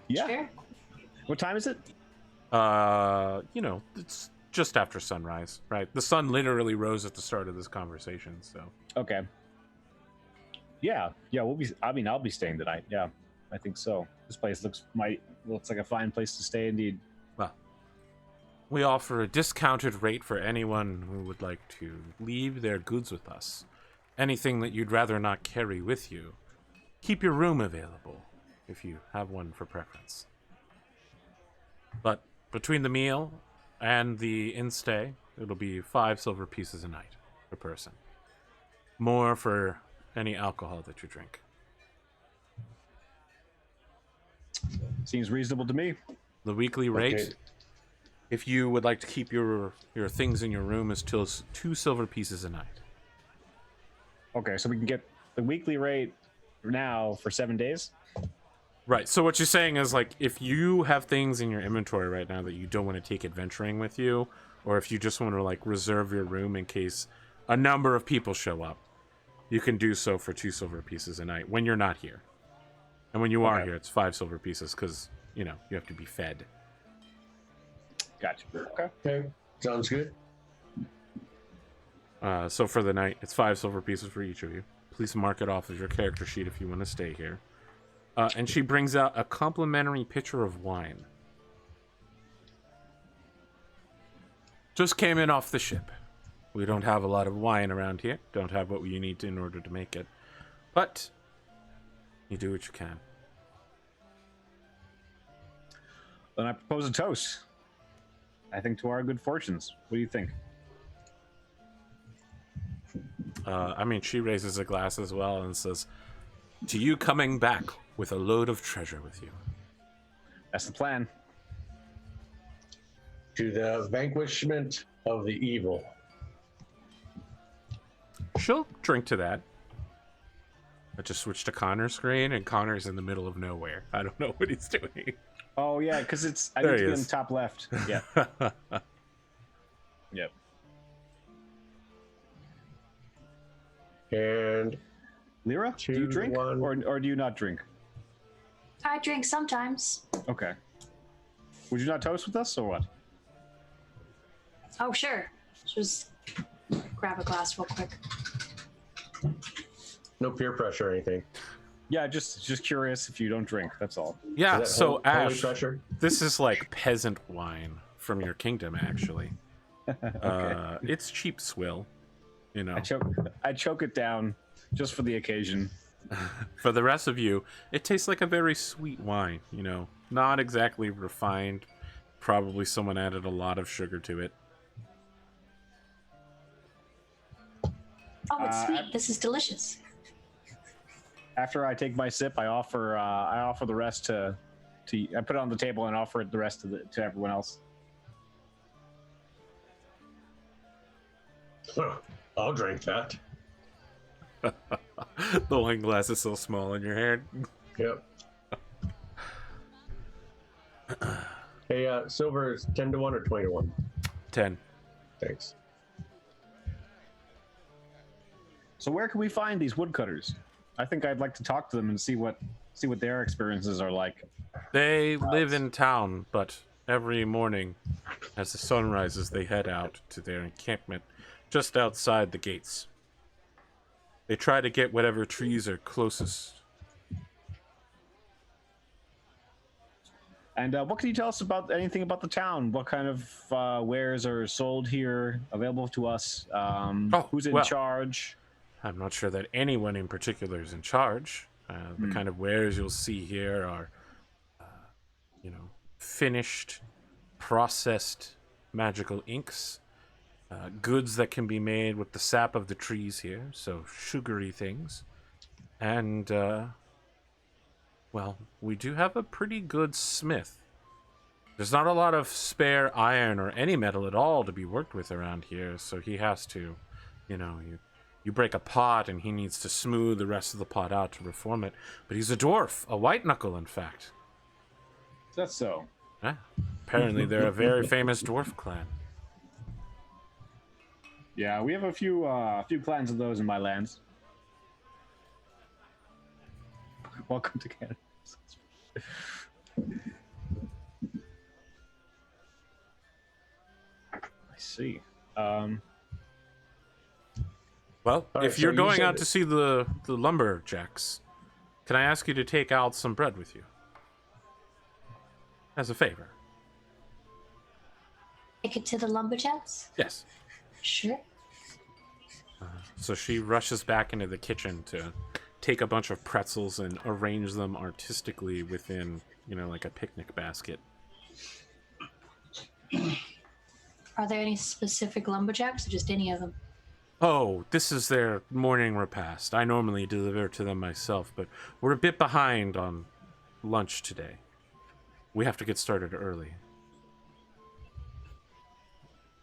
Yeah. Sure. What time is it? It's just after sunrise, right? The sun literally rose at the start of this conversation, so. Okay. Yeah, I'll be staying tonight. Yeah, I think so. This place looks like a fine place to stay indeed. Well, we offer a discounted rate for anyone who would like to leave their goods with us. Anything that you'd rather not carry with you. Keep your room available, if you have one for preference. But between the meal and the in-stay, it'll be 5 silver pieces a night per person. More for any alcohol that you drink. Seems reasonable to me. The weekly rate, Okay. if you would like to keep your things in your room, is 2 silver pieces a night. Okay, so we can get the weekly rate now for 7 days? Right, so what you're saying is, like, if you have things in your inventory right now that you don't want to take adventuring with you, or if you just want to, like, reserve your room in case a number of people show up, you can do so for 2 silver pieces a night when you're not here. And when you are here, it's 5 silver pieces because, you have to be fed. Gotcha. Okay. Okay, sounds good. So for the night, it's 5 silver pieces for each of you. Please mark it off as your character sheet if you want to stay here. And she brings out a complimentary pitcher of wine. Just came in off the ship. We don't have a lot of wine around here. Don't have what you need in order to make it. But you do what you can. Then I propose a toast. I think to our good fortunes. What do you think? She raises a glass as well and says, "To you coming back with a load of treasure with you." That's the plan. To the vanquishment of the evil. She'll drink to that. I just switched to Connor's screen, and Connor's in the middle of nowhere. I don't know what he's doing. Oh yeah, because I There need he to be in is. the top left. Yeah. Yep. And Lyra, do you 2, drink 1. or do you not drink? I drink sometimes. Okay. Would you not toast with us or what? Oh, sure. Just grab a glass real quick. No peer pressure or anything. Yeah, just curious if you don't drink. That's all. Yeah, Is that so holy Ash, pressure? this is like peasant wine from your kingdom, actually. It's cheap swill, I choke it down just for the occasion. For the rest of you, it tastes like a very sweet wine, you know, not exactly refined. Probably someone added a lot of sugar to it. Oh, it's sweet. This is delicious. After I take my sip, I offer the rest to I put it on the table and offer the rest to everyone else. I'll drink that. The wine glass is so small in your hand. Yep. Hey, silver is 10 to 1 or 20 to 1? 10. Thanks. So where can we find these woodcutters? I think I'd like to talk to them and see what their experiences are like. They live in town, but every morning, as the sun rises, they head out to their encampment just outside the gates. They try to get whatever trees are closest. And what can you tell us about anything about the town? What kind of wares are sold here, available to us? Who's in charge? I'm not sure that anyone in particular is in charge. The kind of wares you'll see here are, finished, processed magical inks, goods that can be made with the sap of the trees here, so sugary things. And, we do have a pretty good smith. There's not a lot of spare iron or any metal at all to be worked with around here, so he has to, you break a pot and he needs to smooth the rest of the pot out to reform it. But he's a dwarf, a Whiteknuckle, in fact. Is that so? Yeah. Apparently they're a very famous dwarf clan. Yeah, we have a few clans of those in my lands. Welcome to Canada. I see. Well, right, if so you're you going said out to see the lumberjacks, can I ask you to take out some bread with you? As a favor. Take it to the lumberjacks? Yes. Sure. So she rushes back into the kitchen to take a bunch of pretzels and arrange them artistically within, like a picnic basket. Are there any specific lumberjacks or just any of them? Oh, this is their morning repast. I normally deliver to them myself, but we're a bit behind on lunch today. We have to get started early.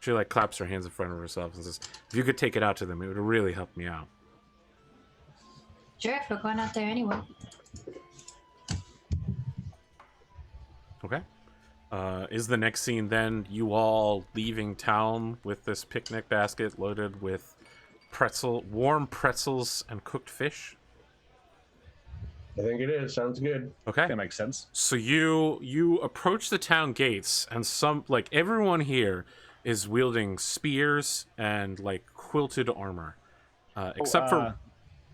She claps her hands in front of herself and says, if you could take it out to them, it would really help me out. Sure, if we're going out there anyway. Okay. Is the next scene then you all leaving town with this picnic basket loaded with warm pretzels and cooked fish? I think it is. Sounds good. Okay. That makes sense. So you approach the town gates, and everyone here is wielding spears and quilted armor, except for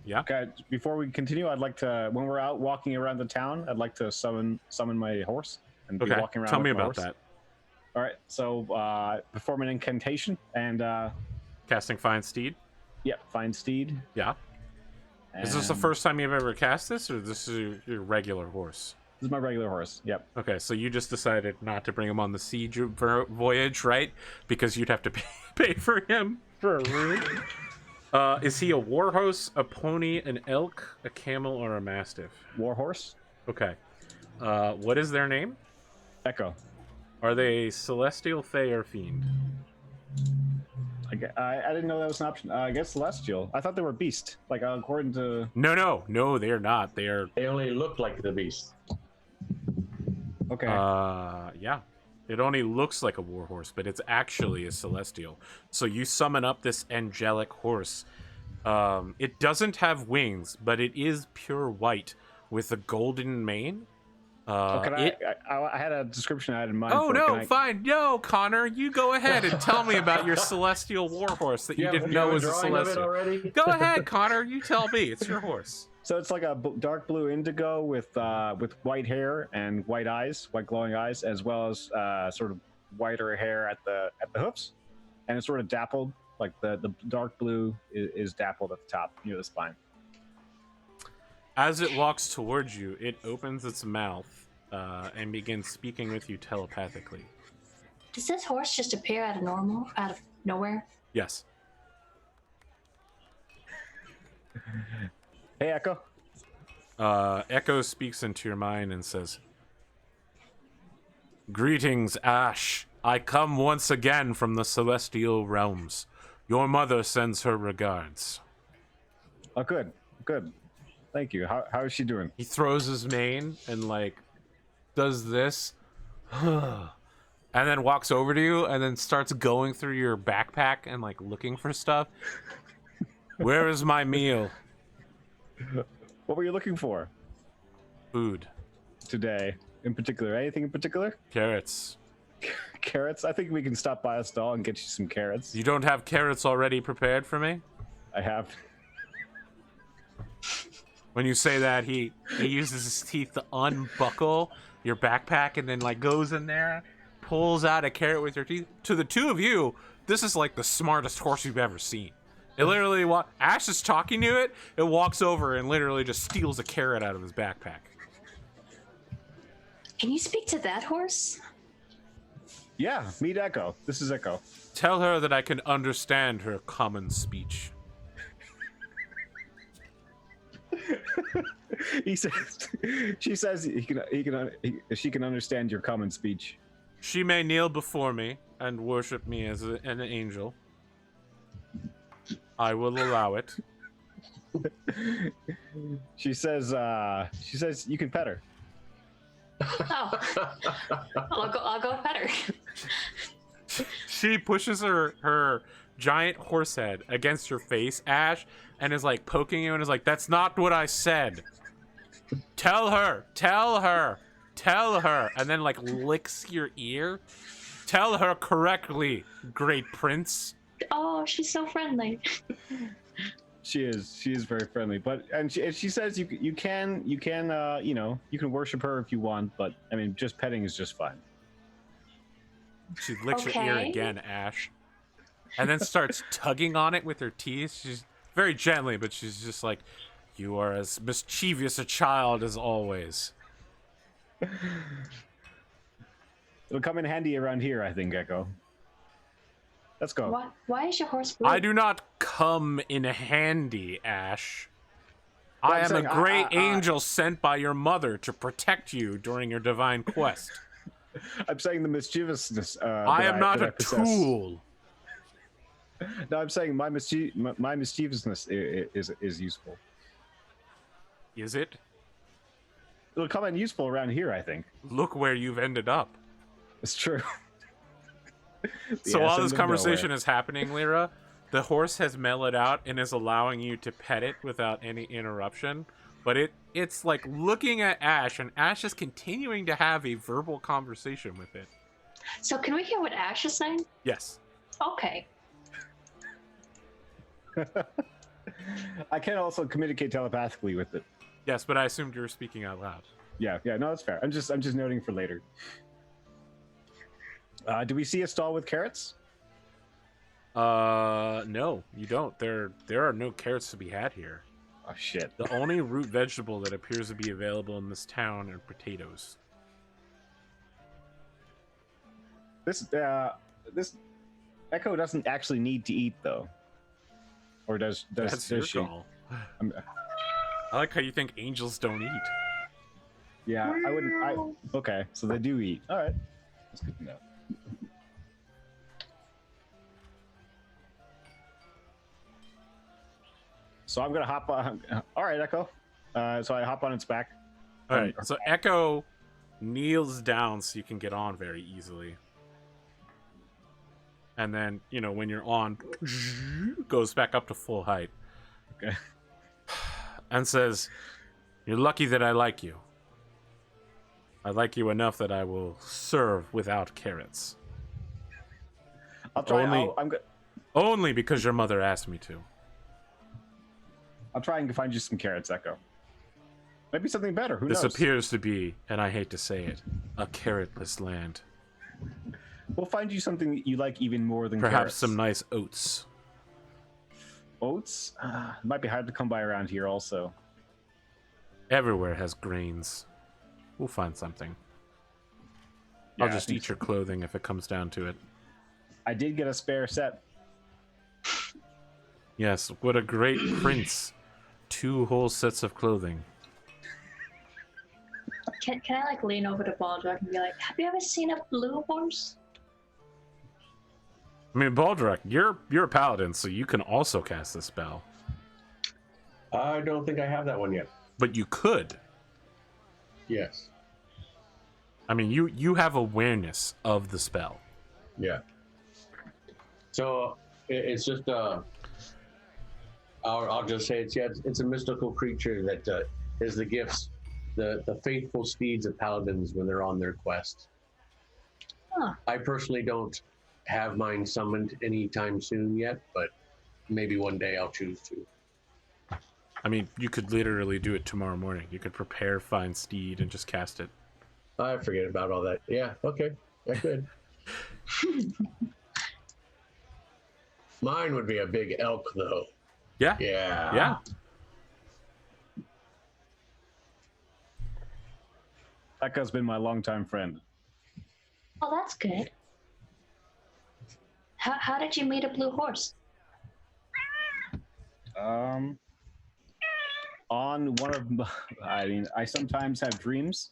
yeah. Okay. Before we continue, I'd like to, when we're out walking around the town, I'd like to summon my horse and be walking around. Tell me with my about horse. that. All right. So perform an incantation and Casting Find Steed. Yep, find steed. Yeah. Is this the first time you've ever cast this, or this is your regular horse? This is my regular horse. Yep. Okay, so you just decided not to bring him on the siege voyage, right? Because you'd have to pay for him for a room. Is he a warhorse, a pony, an elk, a camel, or a mastiff? Warhorse. Okay. What is their name? Echo. Are they celestial, fey, or fiend? I didn't know that was an option. I guess celestial. I thought they were beast. According to. No, they are not. They are. They only look like the beast. Okay. Yeah. It only looks like a warhorse, but it's actually a celestial. So you summon up this angelic horse. It doesn't have wings, but it is pure white with a golden mane. I had a description I had in mind. Oh, no, fine. No, Connor, you go ahead and tell me about your celestial warhorse that you didn't know was a celestial. Already? Go ahead, Connor. You tell me. It's your horse. So it's like a dark blue indigo with white hair and white eyes, white glowing eyes, as well as sort of whiter hair at the hoofs, and it's sort of dappled. Like the dark blue is dappled at the top near the spine. As it walks towards you, it opens its mouth and begins speaking with you telepathically. Does this horse just appear out of nowhere? Yes. Hey, Echo. Echo speaks into your mind and says, "Greetings, Ash. I come once again from the celestial realms. Your mother sends her regards." Oh, good. Thank you. How is she doing? He throws his mane and, like, does this, and then walks over to you and then starts going through your backpack and, like, looking for stuff. "Where is my meal?" What were you looking for "Food. today, in particular? Anything in particular? Carrots." Carrots? I think we can stop by a stall and get you some carrots. "You don't have carrots already prepared for me?" I have. When you say that, he uses his teeth to unbuckle your backpack and then, like, goes in there, pulls out a carrot with your teeth. To the two of you, this is like the smartest horse you've ever seen. It literally, Ash is talking to it, it walks over and literally just steals a carrot out of his backpack. Can you speak to that horse? Yeah, meet Echo. This is Echo. "Tell her that I can understand her common speech." She says she can understand your common speech. "She may kneel before me and worship me as an angel. I will allow it." She says you can pet her. Oh, I'll go pet her. She pushes her giant horse head against your face, Ash, and is, like, poking you and is like, "That's not what I said. Tell her, and then, like, licks your ear. "Tell her correctly, great prince." Oh, she's so friendly. She is very friendly, but she says you can you can worship her if you want, but I mean just petting is just fine. She licks your ear Okay. again, Ash, and then starts tugging on it with her teeth. She's very gently, but she's just like, "You are as mischievous a child as always." It'll come in handy around here, I think, Echo. Let's go. Why is your horse blue? I do not come in handy, Ash. Well, I I'm am saying, a great angel sent by your mother to protect you during your divine quest. I'm saying the mischievousness. I am not a tool. No, I'm saying my mischievousness is useful. Is it? It'll come in useful around here, I think. Look where you've ended up. It's true. So Yeah, while it's this in the conversation nowhere. is happening, Lyra, the horse has mellowed out and is allowing you to pet it without any interruption. But it's like looking at Ash, and Ash is continuing to have a verbal conversation with it. So can we hear what Ash is saying? Yes. Okay. I can also communicate telepathically with it. Yes, but I assumed you were speaking out loud. Yeah, no, that's fair. I'm just noting for later. Do we see a stall with carrots? No, you don't. There are no carrots to be had here. Oh shit. The only root vegetable that appears to be available in this town are potatoes. This Echo doesn't actually need to eat though. Or does That's your she? call. I like how you think angels don't eat. Yeah, I wouldn't. Okay, so they do eat. All right, that's good to know. So I'm gonna hop on. All right, Echo. So I hop on its back. All right, so Echo kneels down so you can get on very easily. And then, when you're on, goes back up to full height. Okay. And says, "You're lucky that I like you. I like you enough that I will serve without carrots. I'll try. Only- Only because your mother asked me to." I'll try and find you some carrots, Echo. Maybe something better. Who This knows? appears to be, and I hate to say it, a carrotless land. We'll find you something that you like even more than Perhaps carrots. some nice oats. Oats. It might be hard to come by around here. Also, Everywhere has grains. We'll find something. I'll Yeah, I just think eat your clothing if it comes down to it. I did get a spare set. Yes, what a great prince. 2 whole sets of clothing. Can I like lean over to Baldrick and be like, have you ever seen a blue horse? I mean, Baldrick, you're a paladin, so you can also cast this spell. I don't think I have that one yet. But you could. Yes. I mean, you have awareness of the spell. Yeah. So it's just I'll just say it's a mystical creature that is the gifts, the faithful steeds of paladins when they're on their quest. Huh. I personally don't have mine summoned anytime soon yet, but maybe one day I'll choose to. I mean, you could literally do it tomorrow morning. You could prepare Find Steed and just cast it. I forget about all that. Yeah, okay, I could. Mine would be a big elk, though. Yeah. Yeah. Yeah. Becca's been my longtime friend. Oh, that's good. How did you meet a blue horse? On one of my, I mean, I sometimes have dreams,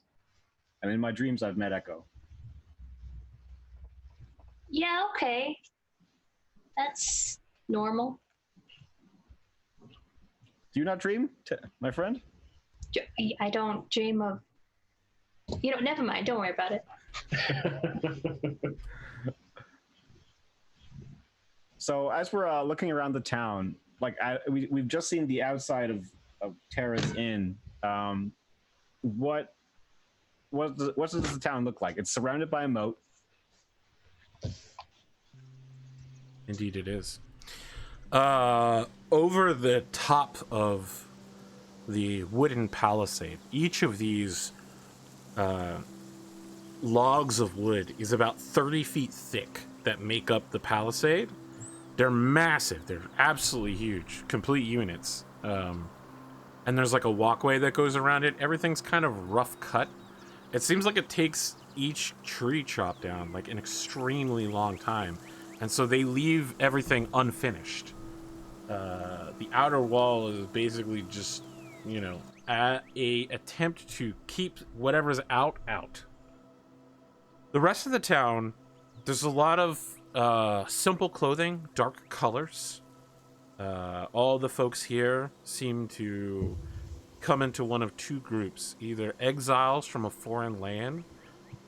and in my dreams I've met Echo. Yeah, okay. That's normal. Do you not dream, my friend? I don't dream of. Never mind. Don't worry about it. So as we're looking around the town, like we've just seen the outside of Terra's Inn. What does the town look like? It's surrounded by a moat. Indeed it is. Over the top of the wooden palisade, each of these logs of wood is about 30 feet thick that make up the palisade. They're massive. They're absolutely huge, complete units. And there's like a walkway that goes around it. Everything's kind of rough cut. It seems like it takes each tree chopped down like an extremely long time. And so they leave everything unfinished. The outer wall is basically just, a attempt to keep whatever's out. The rest of the town, there's a lot of simple clothing, dark colors. All the folks here seem to come into one of 2 groups, either exiles from a foreign land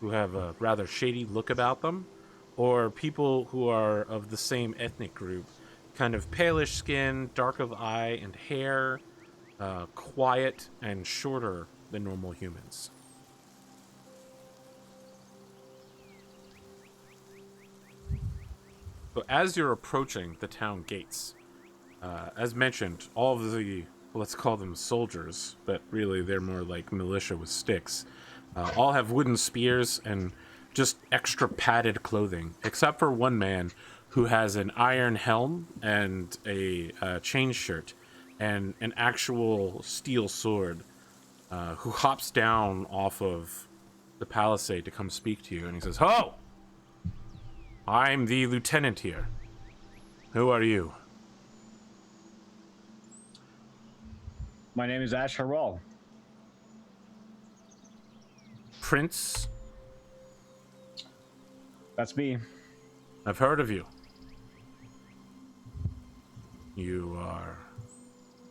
who have a rather shady look about them, or people who are of the same ethnic group, kind of palish skin, dark of eye and hair, quiet and shorter than normal humans. So as you're approaching the town gates, as mentioned, all of the, let's call them soldiers, but really they're more like militia with sticks, all have wooden spears and just extra padded clothing, except for one man who has an iron helm and a chain shirt and an actual steel sword, who hops down off of the palisade to come speak to you, and he says, "Ho! I'm the lieutenant here. Who are you?" My name is Ash Haral. Prince? That's me. I've heard of you. You are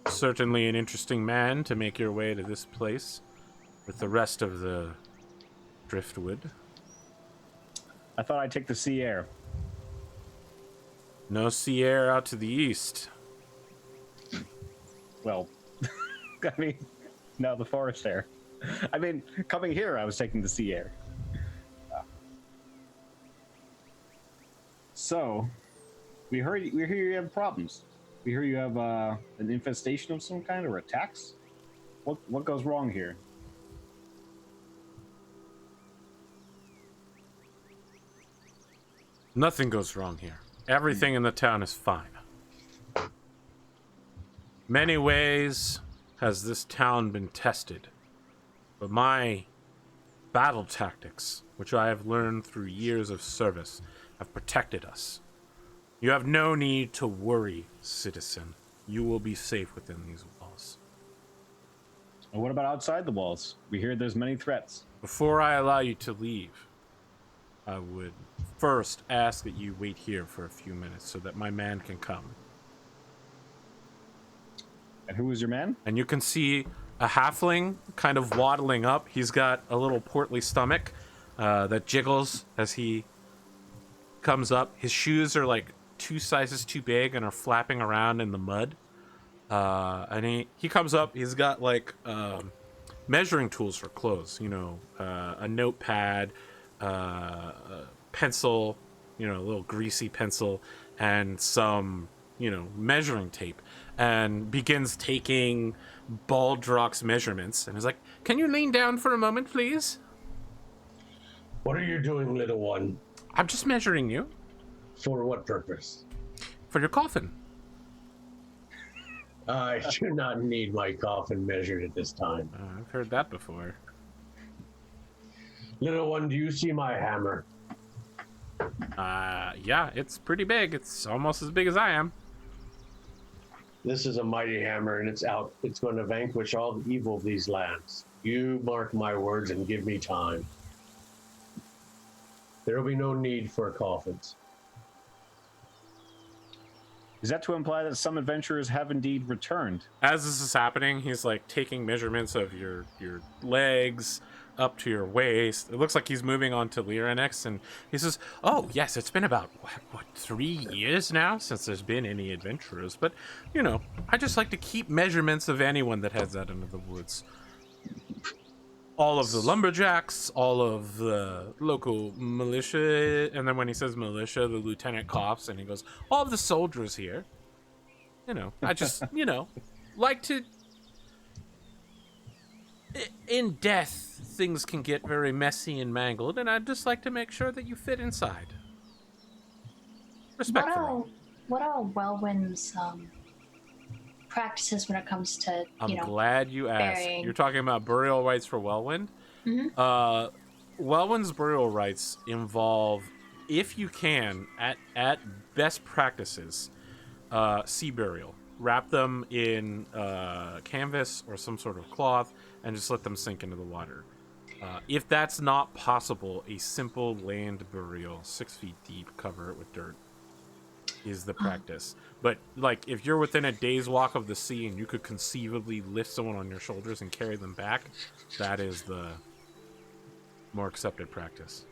certainly an interesting man to make your way to this place with the rest of the driftwood. I thought I'd take the sea air. No sea air out to the east. Well, I mean, no, the forest air. I mean, coming here, I was taking the sea air. So, we hear you have problems. We hear you have an infestation of some kind or attacks. What goes wrong here? Nothing goes wrong here. Everything in the town is fine. Many ways, has this town been tested, but my battle tactics, which I have learned through years of service, have protected us. You have no need to worry, citizen. You will be safe within these walls. And what about outside the walls? We hear there's many threats. Before I allow you to leave, I would first ask that you wait here for a few minutes so that my man can come. And who is your man? And you can see a halfling kind of waddling up. He's got a little portly stomach that jiggles as he comes up. His shoes are like 2 sizes too big and are flapping around in the mud. And he comes up. He's got like measuring tools for clothes. You know, a notepad, a pencil, you know, a little greasy pencil, and some, you know, measuring tape, and begins taking Baldrock's measurements. And is like, "Can you lean down for a moment, please?" What are you doing, little one? "I'm just measuring you For what purpose? for your coffin." I do not need my coffin measured at this time. I've heard that before. Little one, do you see my hammer? Yeah, it's pretty big. It's almost as big as I am. This is a mighty hammer, and it's out. It's going to vanquish all the evil of these lands. You mark my words and give me time. There will be no need for coffins. Is that to imply that some adventurers have indeed returned? As this is happening, he's like taking measurements of your legs up to your waist. It looks like he's moving on to Lyra next, and he says, "Oh yes, it's been about what 3 years now since there's been any adventurers. But you know, I just like to keep measurements of anyone that heads out into the woods. All of the lumberjacks, all of the local militia." And then when he says militia, the lieutenant coughs and he goes, "All of the soldiers here. You know, I just, you know, like to... In death, things can get very messy and mangled, and I'd just like to make sure that you fit inside. Respectfully." What are Wellwyn's practices when it comes to, I'm glad you asked. burying? You're talking about burial rites for Wellwind? Mhm. Wellwind's burial rites involve, if you can, at best practices, sea burial. Wrap them in canvas or some sort of cloth and just let them sink into the water. If that's not possible, a simple land burial, 6 feet deep, cover it with dirt, is the practice. But like, if you're within a day's walk of the sea and you could conceivably lift someone on your shoulders and carry them back, that is the more accepted practice.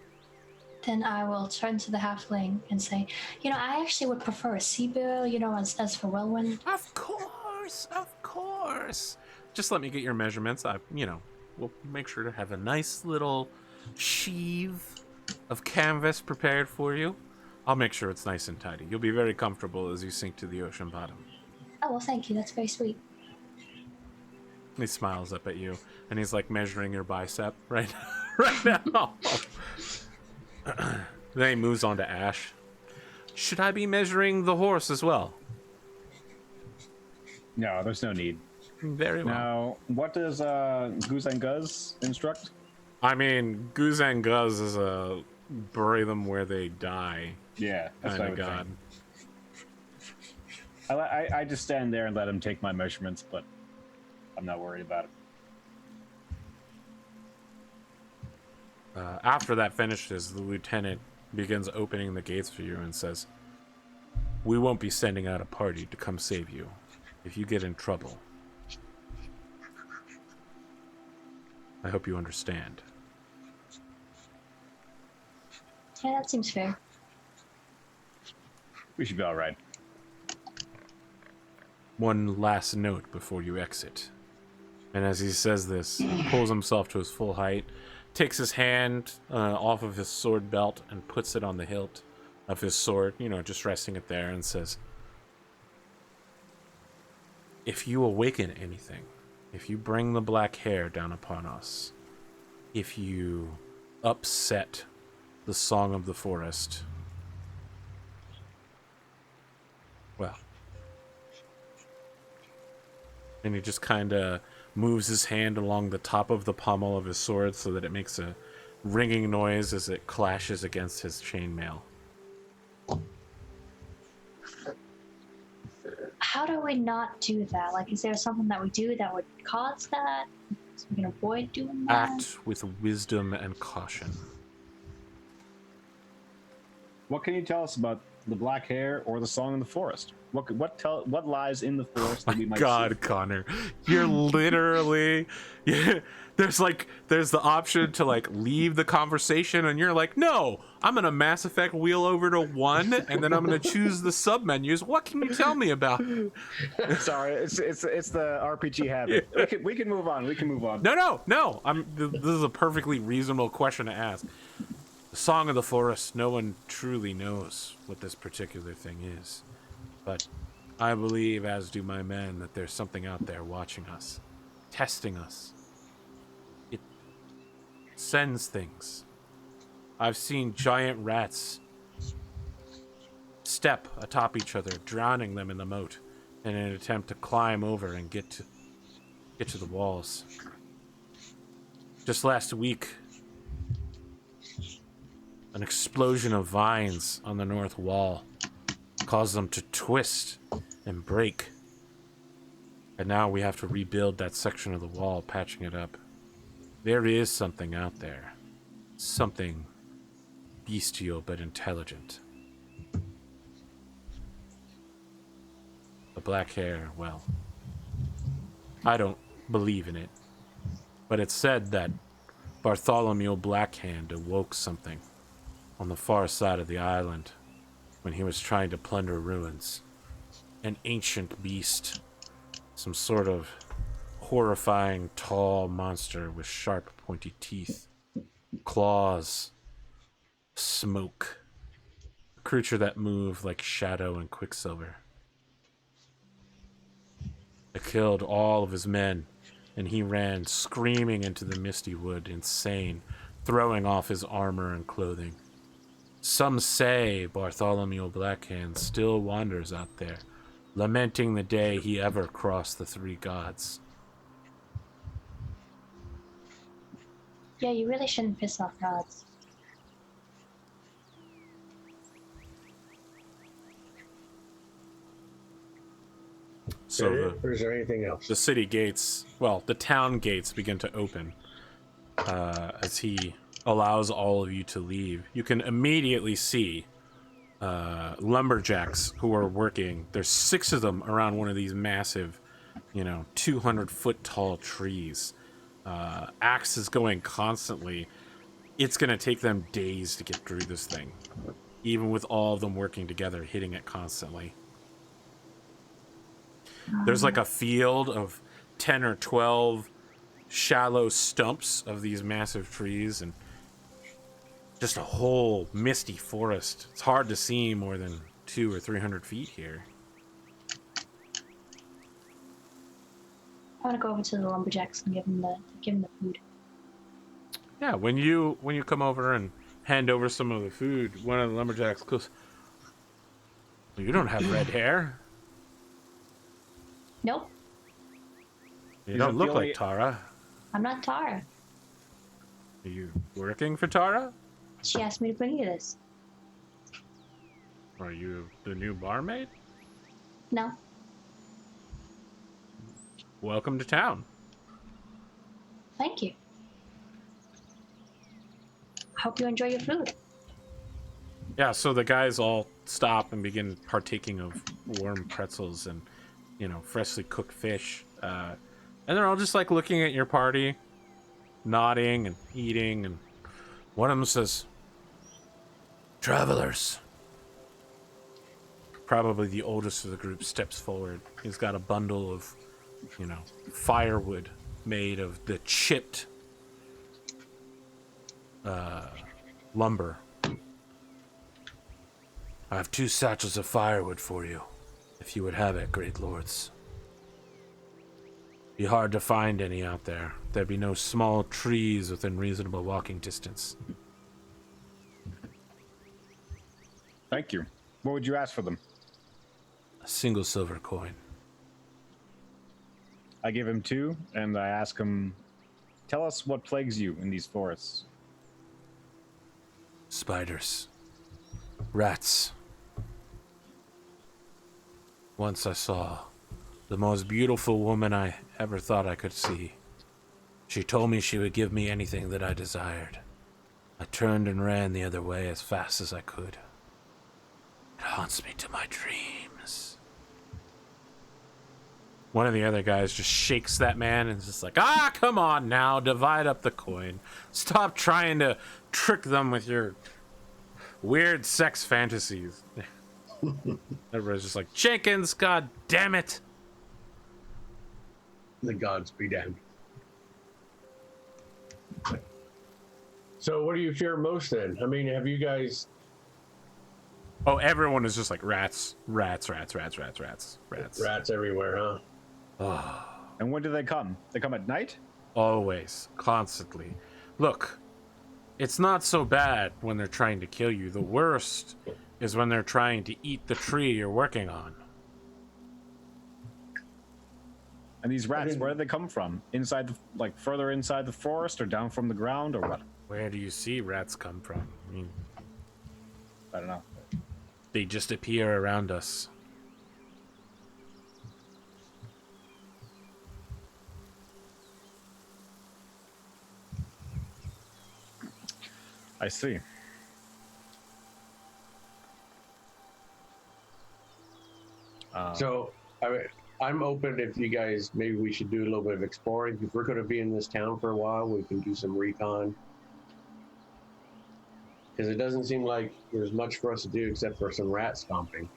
Then I will turn to the halfling and say, I actually would prefer a sea burial, as for Wellwyn. Of course. Just let me get your measurements. We'll make sure to have a nice little sheave of canvas prepared for you. I'll make sure it's nice and tidy. You'll be very comfortable as you sink to the ocean bottom. Oh, well, thank you. That's very sweet. He smiles up at you, and he's like measuring your bicep right now. Then he moves on to Ash. "Should I be measuring the horse as well?" No, there's no need. Very well. Now, what does Goose and Guz instruct? I mean, Goose and Guz is a bury them where they die Yeah, that's kind what of I would god. think. I just stand there and let him take my measurements, but I'm not worried about it. After that finishes, the lieutenant begins opening the gates for you and says, "We won't be sending out a party to come save you. If you get in trouble, I hope you understand." Yeah, that seems fair. We should be all right. "One last note before you exit." And as he says this, he pulls himself to his full height, takes his hand off of his sword belt and puts it on the hilt of his sword, just resting it there, and says, "If you awaken anything, if you bring the black hair down upon us, if you upset the song of the forest, well, And he just kind of moves his hand along the top of the pommel of his sword so that it makes a ringing noise as it clashes against his chainmail. How do we not do that? Like, is there something that we do that would cause that? So we can avoid doing that? Act with wisdom and caution. What can you tell us about the black hair or the song in the forest? What lies in the forest that we might God, see? Connor, you're literally there's the option to like leave the conversation, and you're like, no, I'm gonna Mass Effect wheel over to 1, and then I'm gonna choose the sub menus. What can you tell me about? Sorry, it's the RPG habit. Yeah. We can move on. We can move on. No. This is a perfectly reasonable question to ask. The Song of the Forest. No one truly knows what this particular thing is, but I believe, as do my men, that there's something out there watching us, testing us. It sends things. I've seen giant rats step atop each other, drowning them in the moat in an attempt to climb over and get to the walls. Just last week, an explosion of vines on the north wall caused them to twist and break. And now we have to rebuild that section of the wall, patching it up. There is something out there. Something bestial but intelligent. The black hair, well, I don't believe in it. But it's said that Bartholomew Blackhand awoke something on the far side of the island when he was trying to plunder ruins. An ancient beast. Some sort of horrifying, tall monster with sharp, pointy teeth. Claws. Smoke. A creature that moved like Shadow and Quicksilver. It killed all of his men, and he ran screaming into the Misty Wood, insane, throwing off his armor and clothing. Some say Bartholomew Blackhand still wanders out there, lamenting the day he ever crossed the three gods. Yeah, you really shouldn't piss off gods. So or is there anything else? the city gates, well, the town gates begin to open as he allows all of you to leave. You can immediately see lumberjacks who are working. There's 6 of them around one of these massive, 200-foot tall trees. Axes going constantly. It's going to take them days to get through this thing, even with all of them working together, hitting it constantly. There's like a field of 10 or 12 shallow stumps of these massive trees, and just a whole misty forest. It's hard to see more than 200 or 300 feet here. I want to go over to the lumberjacks and give them the food. Yeah, when you come over and hand over some of the food, one of the lumberjacks goes, "You don't have red hair. Nope, You Is don't it the look only- like Tara. I'm not Tara. Are you working for Tara? She asked me to bring you this. Are you the new barmaid? No, Welcome to town." thank you. I hope you enjoy your food. Yeah, so the guys all stop and begin partaking of warm pretzels and, freshly cooked fish. And they're all just like looking at your party, nodding and eating. And one of them says, "Travelers." Probably the oldest of the group steps forward. He's got a bundle of, firewood made of the chipped lumber. "I have 2 satchels of firewood for you, if you would have it, great lords. Be hard to find any out there. There'd be no small trees within reasonable walking distance." Thank you. What would you ask for them? A single silver coin. I give him 2, and I ask him, tell us what plagues you in these forests. Spiders. Rats. Once I saw the most beautiful woman I ever thought I could see. She told me she would give me anything that I desired. I turned and ran the other way as fast as I could. It haunts me to my dreams. One of the other guys just shakes that man and is just like, come on now, divide up the coin. Stop trying to trick them with your weird sex fantasies. Everybody's just like, Jenkins, god damn it. The gods be damned. So what do you fear most then? I mean, have you guys... Oh, everyone is just like rats, rats, rats, rats, rats, rats, rats. Rats everywhere, huh? Oh, And when do they come? They come at night? always, constantly. Look, it's not so bad when they're trying to kill you. The worst is when they're trying to eat the tree you're working on. And these rats, where do they come from? Inside, further inside the forest, or down from the ground, or what? Where do you see rats come from? I mean, I don't know. they just appear around us. I see. So I'm open if you guys, maybe we should do a little bit of exploring. If we're going to be in this town for a while, we can do some recon. Because it doesn't seem like there's much for us to do except for some rat stomping.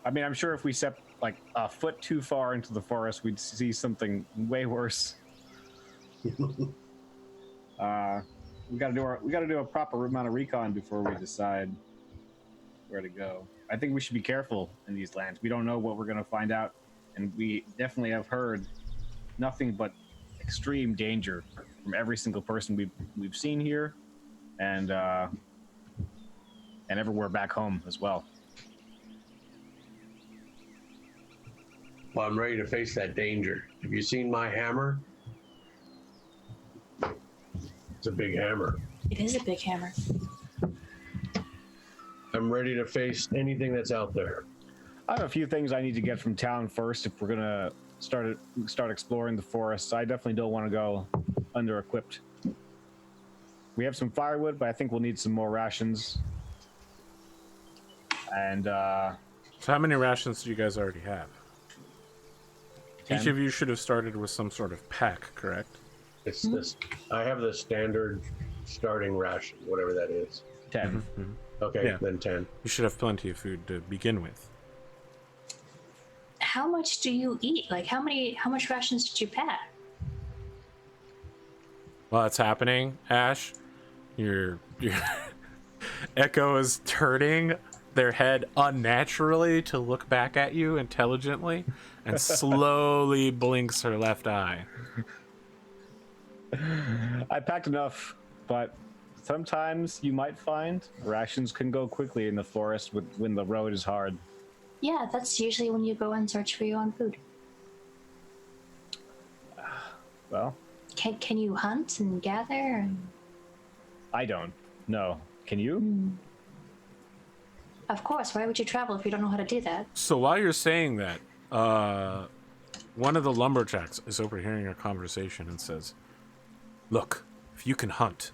I mean, I'm sure if we step like a foot too far into the forest, we'd see something way worse. We gotta do a proper amount of recon before we decide where to go. I think we should be careful in these lands. We don't know what we're gonna find out, and we definitely have heard nothing but extreme danger from every single person we've seen here, and everywhere back home as well. Well, I'm ready to face that danger. Have you seen my hammer? It's a big hammer. It is a big hammer. I'm ready to face anything that's out there. I have a few things I need to get from town first if we're gonna start exploring the forests. I definitely don't want to go under-equipped. We have some firewood, but I think we'll need some more rations. And So how many rations do you guys already have? 10. Each of you should have started with some sort of pack, correct? It's this. I have the standard starting ration, whatever that is. 10. Okay, Yeah. then 10. You should have plenty of food to begin with. How much do you eat? Like, how much rations did you pack? While it's happening, Ash, your Echo is turning their head unnaturally to look back at you intelligently and slowly blinks her left eye. I packed enough, but sometimes you might find rations can go quickly in the forest when the road is hard. Yeah, that's usually when you go and search for your own food. Well, Can you hunt and gather? And... I don't. No. Can you? Of course. Why would you travel if you don't know how to do that? So while you're saying that, one of the lumberjacks is overhearing your conversation and says, "Look, if you can hunt,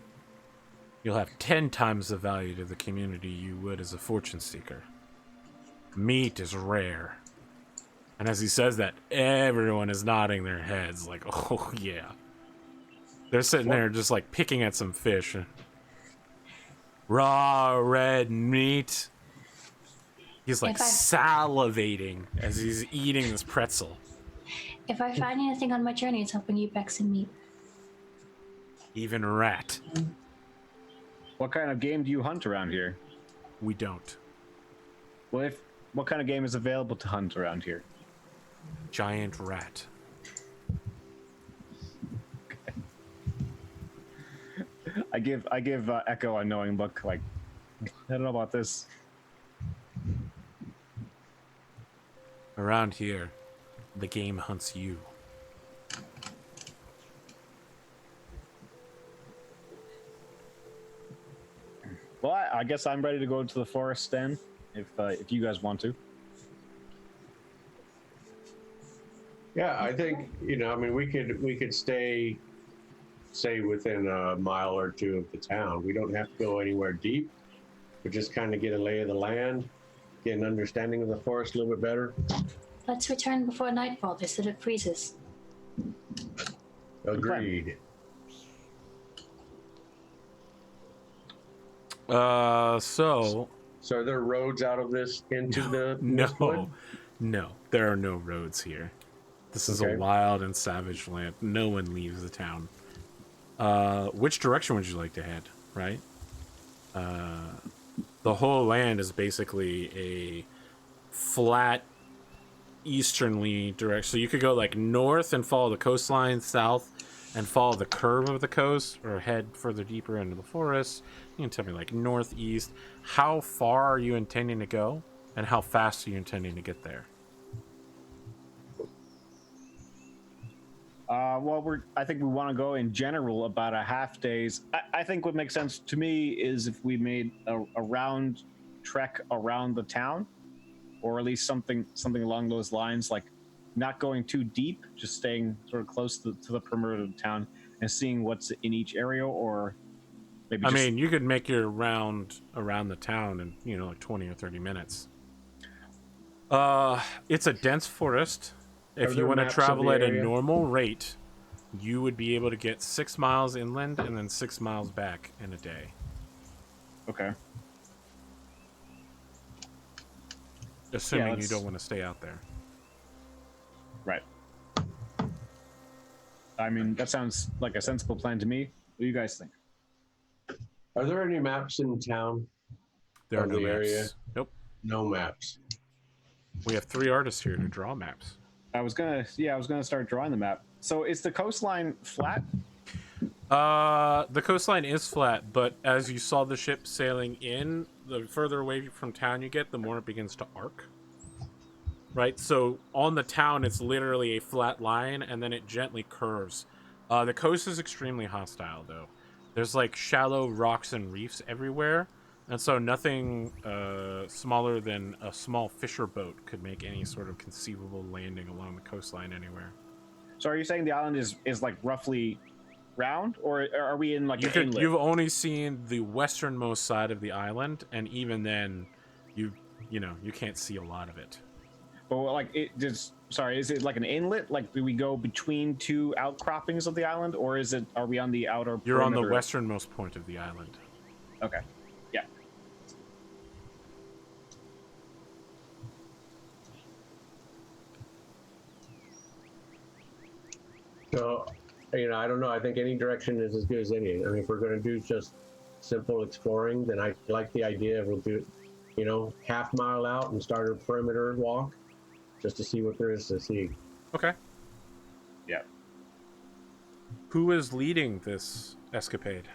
you'll have 10 times the value to the community you would as a fortune seeker. Meat is rare." And as he says that, everyone is nodding their heads like, "Oh yeah." They're sitting there just like picking at some fish. Raw red meat. He's like salivating as he's eating this pretzel. If I find anything on my journey, it's helping you back some meat. Even rat. What kind of game do you hunt around here? We don't. Well, what kind of game is available to hunt around here? Giant rat. I give Echo a knowing look, like, I don't know about this. Around here, the game hunts you. Well, I guess I'm ready to go to the forest then, if you guys want to. Yeah, I think I mean, we could stay, say, within a mile or two of the town. We don't have to go anywhere deep, but just kind of get a lay of the land, get an understanding of the forest a little bit better. Let's return before nightfall. They said it freezes. Agreed. So are there roads out of this into the Misty Wood? No, there are no roads here. This is a wild and savage land. No one leaves the town. Which direction would you like to head? Right. The whole land is basically a flat easternly direction. So you could go like north and follow the coastline, south and follow the curve of the coast, or head further deeper into the forest. You can tell me like northeast. How far are you intending to go, and how fast are you intending to get there? Well, I think we want to go in general about a half days. I think what makes sense to me is if we made a round trek around the town, or at least something along those lines, like not going too deep, just staying sort of close to the perimeter of the town and seeing what's in each area, or maybe. I mean, you could make your round around the town in like 20 or 30 minutes. It's a dense forest. If you want to travel at a normal rate, you would be able to get 6 miles inland and then 6 miles back in a day. Okay. Assuming you don't want to stay out there. Right. I mean, that sounds like a sensible plan to me. What do you guys think? Are there any maps in town? There are no maps. Area? Nope. No maps. We have 3 artists here to draw maps. I was gonna start drawing the map. So is the coastline flat? The coastline is flat, but as you saw the ship sailing in, the further away from town you get, the more it begins to arc. Right? So on the town, it's literally a flat line, and then it gently curves. The coast is extremely hostile, though. There's like shallow rocks and reefs everywhere, and so nothing smaller than a small fisher boat could make any sort of conceivable landing along the coastline anywhere. So are you saying the island is like roughly round, or are we in like an inlet? You've only seen the westernmost side of the island, and even then, you can't see a lot of it. But like is it like an inlet? Like do we go between 2 outcroppings of the island, or are we on the outer? You're perimeter? on the westernmost point of the island. Okay. Yeah. So, I don't know. I think any direction is as good as any. I mean, if we're going to do just simple exploring, then I like the idea of we'll do, half mile out and start a perimeter walk just to see what there is to see. Okay. Yeah. Who is leading this escapade?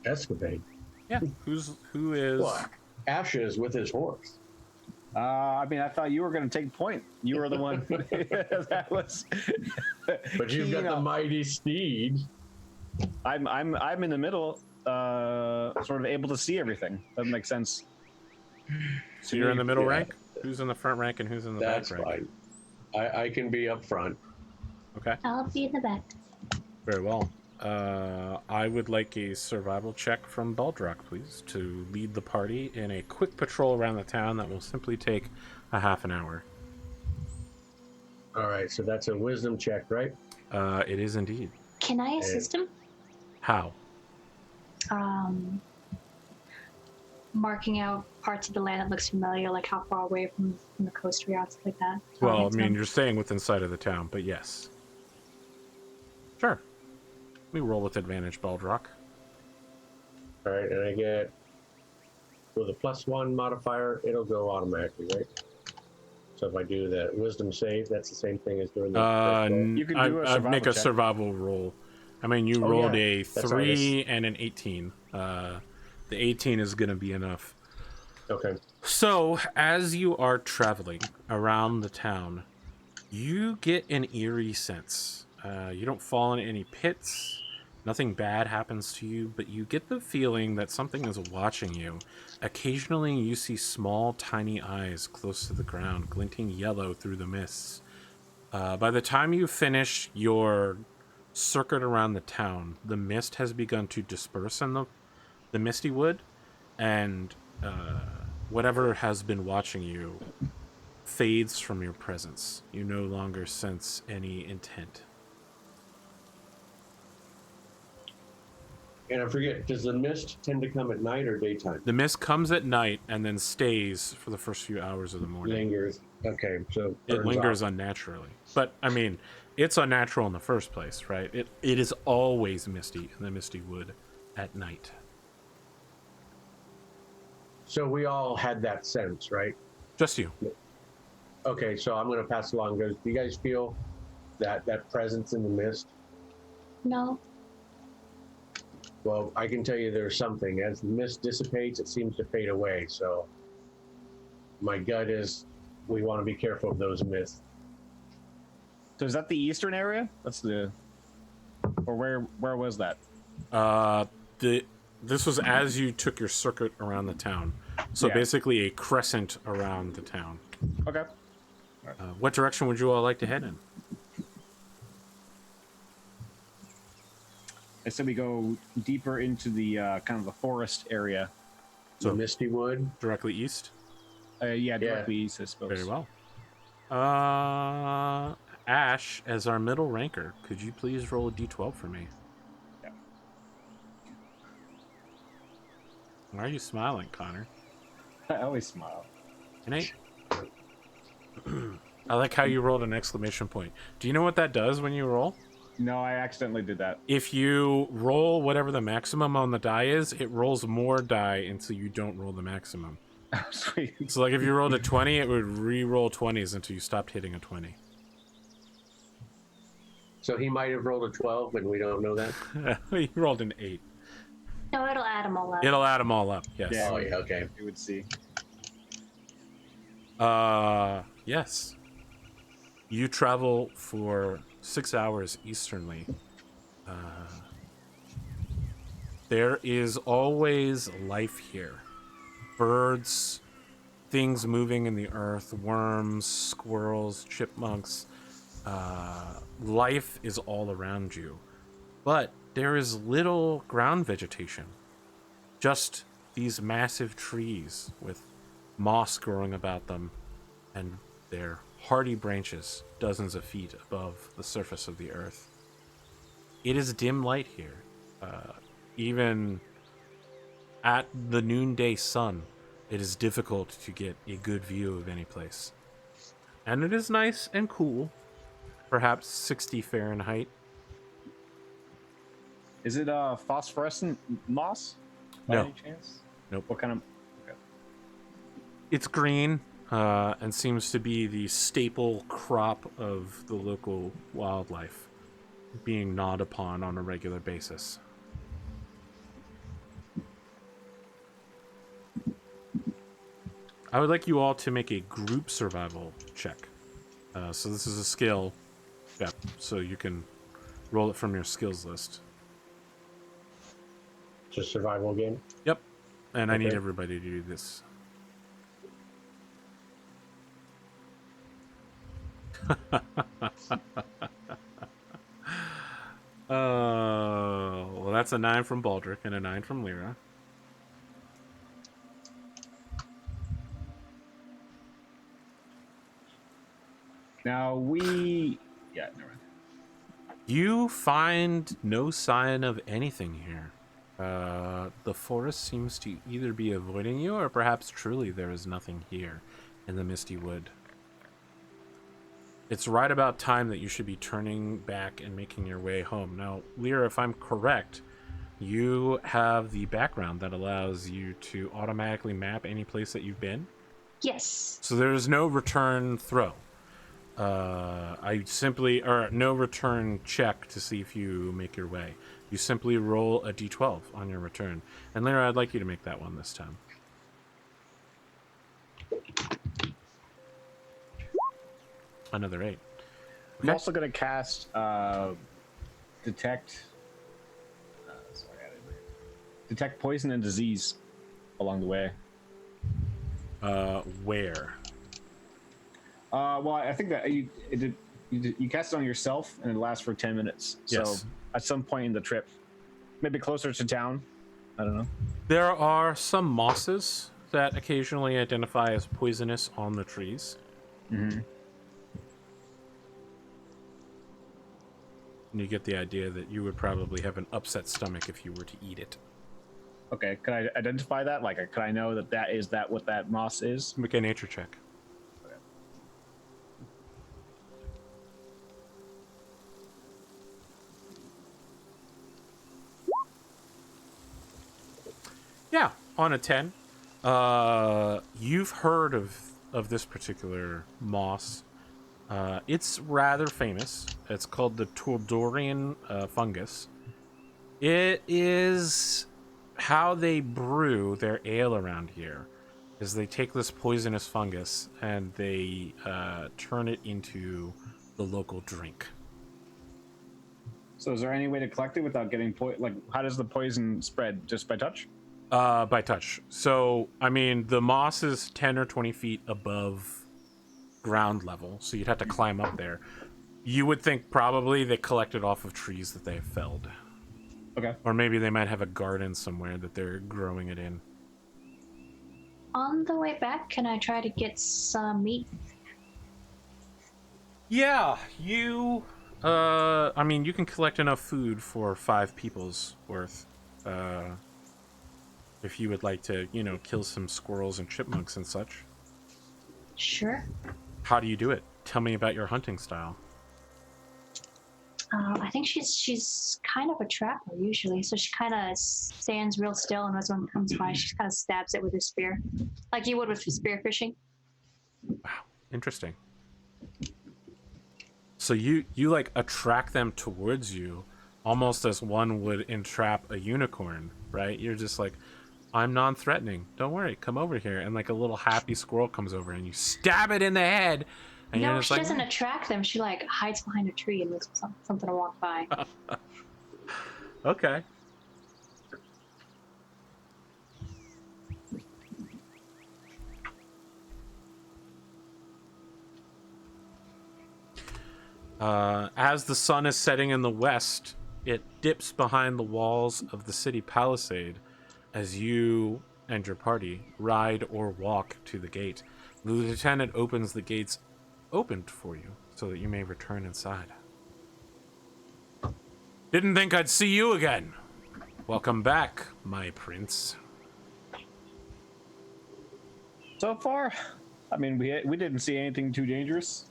Escapade? Yeah. Who is? Well, Ashes with his horse. I mean, I thought you were going to take point. You were the one that was. But you've got the mighty steed. I'm in the middle, sort of able to see everything. Doesn't make sense. So you're in the middle rank? Who's in the front rank and who's in the back rank? That's fine. I can be up front. Okay. I'll be in the back. Very well. I would like a survival check from Baldrock, please, to lead the party in a quick patrol around the town that will simply take a half an hour. All right, so that's a wisdom check, right? It is indeed. Can I assist him? How? Marking out parts of the land that looks familiar, like how far away from the coast we are, stuff like that. Well, I mean, you're staying within sight of the town, but yes. Sure. We roll with advantage, Baldrock. All right, and I get with a +1 modifier, it'll go automatically, right? So if I do the wisdom save, that's the same thing as doing the. You can do I'd make a check. survival roll. I mean, you rolled a That's 3 and an 18. The 18 is going to be enough. Okay. So, as you are traveling around the town, you get an eerie sense. You don't fall into any pits, nothing bad happens to you, but you get the feeling that something is watching you. Occasionally, you see small, tiny eyes close to the ground, glinting yellow through the mists. By the time you finish your circuit around the town, the mist has begun to disperse in the Misty Wood, and whatever has been watching you fades from your presence. You no longer sense any intent. And I forget, does the mist tend to come at night or daytime? The mist comes at night and then stays for the first few hours of the morning. Lingers. Okay, so It lingers off. unnaturally. But, I mean, it's unnatural in the first place, right? It is always misty in the Misty Wood at night. So we all had that sense, right? Just you. Okay, so I'm going to pass along. Do you guys feel that presence in the mist? No. Well, I can tell you there's something. As the mist dissipates, it seems to fade away. So my gut is we want to be careful of those mists. So is that the eastern area? That's the, or where was that? This was as you took your circuit around the town. So Yeah. basically a crescent around the town. Okay. What direction would you all like to head in? I said we go deeper into the kind of the forest area. So So- Misty Wood. Directly east? Yeah, directly east, I suppose. Very well. Ash, as our middle ranker, could you please roll a d12 for me? Yeah. Why are you smiling, Connor? I always smile. An 8? I like how you rolled an exclamation point. Do you know what that does when you roll? No, I accidentally did that. If you roll whatever the maximum on the die is, it rolls more die until you don't roll the maximum. Sweet. So, like, if you rolled a 20, it would re-roll 20s until you stopped hitting a 20. So he might have rolled a 12, and we don't know that. You rolled an 8. No, it'll add them all up. It'll add them all up, yes. Yeah. Oh, yeah, okay. You would see. Yes. You travel for 6 hours easternly. There is always life here. Birds, things moving in the earth, worms, squirrels, chipmunks. Life is all around you. But there is little ground vegetation. Just these massive trees with moss growing about them and their hardy branches dozens of feet above the surface of the earth. It is dim light here. Even at the noonday sun, it is difficult to get a good view of any place. And it is nice and cool, perhaps 60 Fahrenheit. Is it phosphorescent moss? By No. any chance? Nope. What kind of? It's green and seems to be the staple crop of the local wildlife, being gnawed upon on a regular basis. I would like you all to make a group survival check. So this is a skill. Yep. So you can roll it from your skills list. It's a survival game. Yep. And I need Okay. everybody to do this. Well, that's a 9 from Baldric and a 9 from Lyra. Now we. Yeah, never mind. You find no sign of anything here. The forest seems to either be avoiding you, or perhaps truly there is nothing here in the Misty Wood. It's right about time that you should be turning back and making your way home. Now, Lyra, if I'm correct, you have the background that allows you to automatically map any place that you've been. Yes. So there is no return throw. No return check to see if you make your way. You simply roll a d12 on your return. And Lyra, I'd like you to make that one this time. Another 8. I'm Okay. also going to cast detect. Detect poison and disease along the way. Where? Well, I think that you cast it on yourself and it lasts for 10 minutes. Yes. So at some point in the trip, maybe closer to town. I don't know. There are some mosses that occasionally identify as poisonous on the trees. Mm-hmm. And you get the idea that you would probably have an upset stomach if you were to eat it. Okay, can I identify that? Like, can I know that is what that moss is? Make a nature check. Okay. Yeah, on a 10. You've heard of this particular moss. It's rather famous. It's called the Tordorian fungus. It is how they brew their ale around here. Is they take this poisonous fungus and they turn it into the local drink. So is there any way to collect it without getting like, how does the poison spread? Just by touch? By touch. So, I mean, the moss is 10 or 20 feet above ground level, so you'd have to climb up there. You would think probably they collect it off of trees that they have felled. Okay. Or maybe they might have a garden somewhere that they're growing it in. On the way back, can I try to get some meat? Yeah, you... I mean, you can collect enough food for 5 people's worth. If you would like to, kill some squirrels and chipmunks and such. Sure. How do you do it? Tell me about your hunting style. I think she's kind of a trapper usually, so she kind of stands real still, and when someone comes by, she kind of stabs it with her spear, like you would with spear fishing. Wow, interesting. So you like attract them towards you, almost as one would entrap a unicorn, right? You're just like, I'm non-threatening. Don't worry, come over here, and like a little happy squirrel comes over, and you stab it in the head. And No, you're just she like, doesn't attract them. She like hides behind a tree and waits for something to walk by. Okay. As the sun is setting in the west, it dips behind the walls of the city palisade as you and your party ride or walk to the gate. The lieutenant opens the gates opened for you so that you may return inside. Didn't think I'd see you again. Welcome back, my prince. So far, I mean, we didn't see anything too dangerous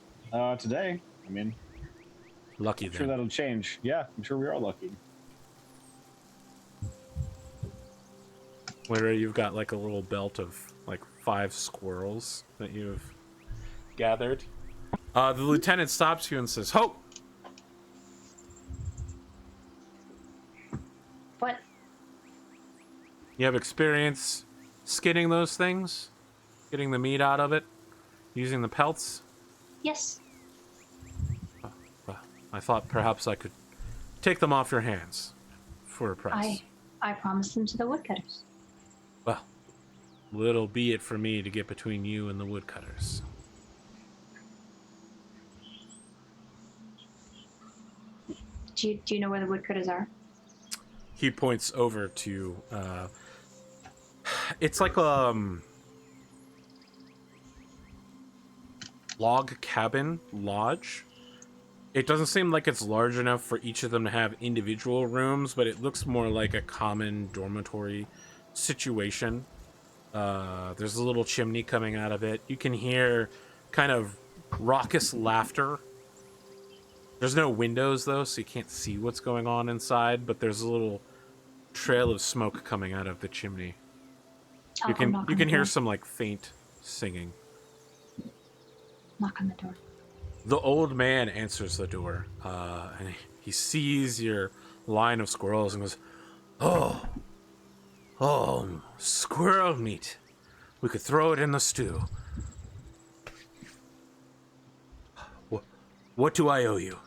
today. I mean, Lucky I'm then. sure that'll change. Yeah, I'm sure we are lucky. Where you've got like a little belt of like 5 squirrels that you've gathered. The lieutenant stops you and says, "Ho! What? You have experience skinning those things? Getting the meat out of it? Using the pelts?" Yes. I thought perhaps I could take them off your hands for a price. I promised them to the woodcutters. Well, little be it for me to get between you and the woodcutters. Do you know where the woodcutters are? He points over to it's like log cabin lodge. It doesn't seem like it's large enough for each of them to have individual rooms, but it looks more like a common dormitory situation. There's a little chimney coming out of it. You can hear kind of raucous laughter. There's no windows though, so you can't see what's going on inside, but there's a little trail of smoke coming out of the chimney. You can hear some like faint singing. Knock on the door. The old man answers the door, and he sees your line of squirrels and goes, Oh, squirrel meat. We could throw it in the stew. What do I owe you?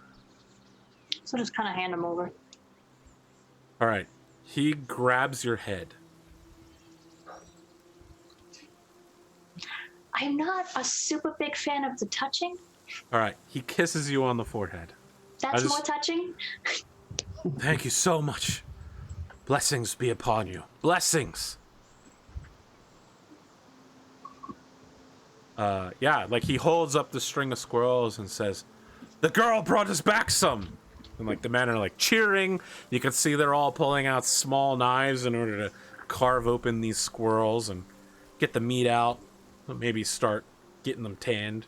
So just kind of hand him over. All right. He grabs your head. I'm not a super big fan of the touching. All right. He kisses you on the forehead. That's more touching. Thank you so much. Blessings be upon you. Blessings. Yeah, like he holds up the string of squirrels and says, "The girl brought us back some." And like the men are like cheering. You can see they're all pulling out small knives in order to carve open these squirrels and get the meat out. Maybe start getting them tanned.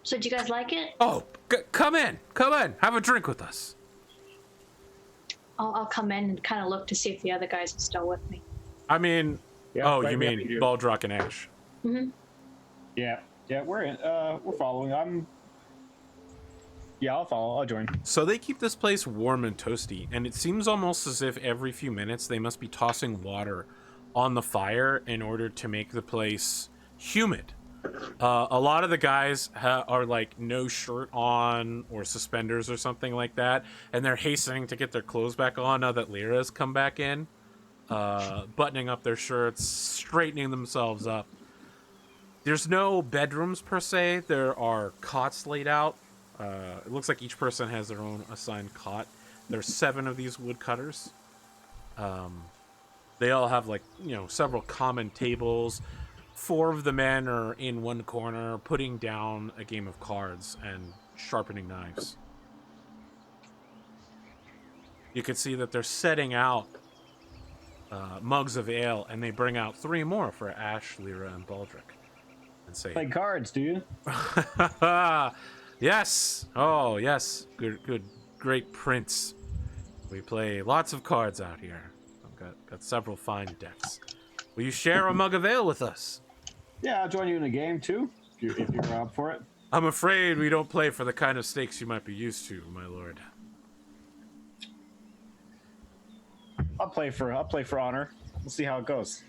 So did you guys like it? Oh, come in. Come in. Have a drink with us. I'll come in and kind of look to see if the other guys are still with me. I mean, Yeah, oh, right, you yeah, mean we do. Baldrock and Ash. Mm-hmm. Yeah, we're following. I'll follow. I'll join. So they keep this place warm and toasty, and it seems almost as if every few minutes they must be tossing water on the fire in order to make the place humid. A lot of the guys are like no shirt on or suspenders or something like that, and they're hastening to get their clothes back on now that Lyra's come back in, buttoning up their shirts, straightening themselves up. There's no bedrooms per se. There are cots laid out. It looks like each person has their own assigned cot. There's 7 of these woodcutters. They all have like, several common tables. 4 of the men are in one corner putting down a game of cards and sharpening knives. You can see that they're setting out mugs of ale, and they bring out 3 more for Ash, Lyra, and Baldrick. And say, Play cards, dude. Yes. Oh, yes. Good. Great prince. We play lots of cards out here. I've got several fine decks. Will you share a mug of ale with us? Yeah, I'll join you in the game too, if you're up for it. I'm afraid we don't play for the kind of stakes you might be used to, my lord. I'll play for honor. We'll see how it goes.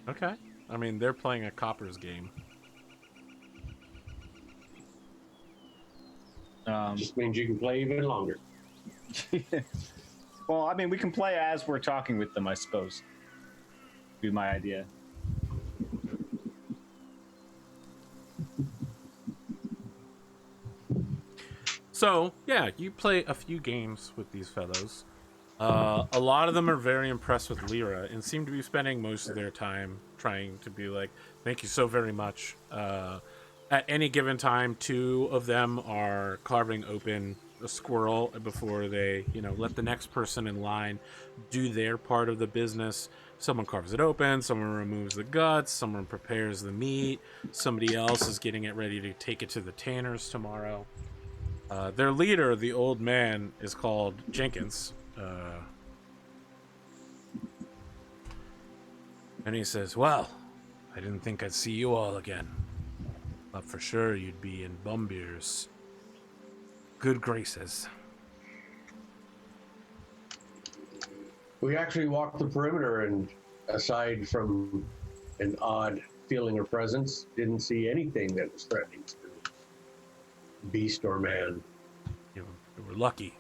Okay. I mean, they're playing a coppers game. Just means you can play even longer. Well, I mean, we can play as we're talking with them, I suppose. Be my idea. So, yeah, you play a few games with these fellows. A lot of them are very impressed with Lyra and seem to be spending most of their time trying to be like, thank you so very much. At any given time, 2 of them are carving open a squirrel before they, let the next person in line do their part of the business. Someone carves it open, someone removes the guts, someone prepares the meat, somebody else is getting it ready to take it to the tanners tomorrow. Their leader, the old man, is called Jenkins. And he says, well, I didn't think I'd see you all again. Thought for sure you'd be in Bumbier's good graces. We actually walked the perimeter, and aside from an odd feeling of presence, didn't see anything that was threatening to beast or man. You were lucky.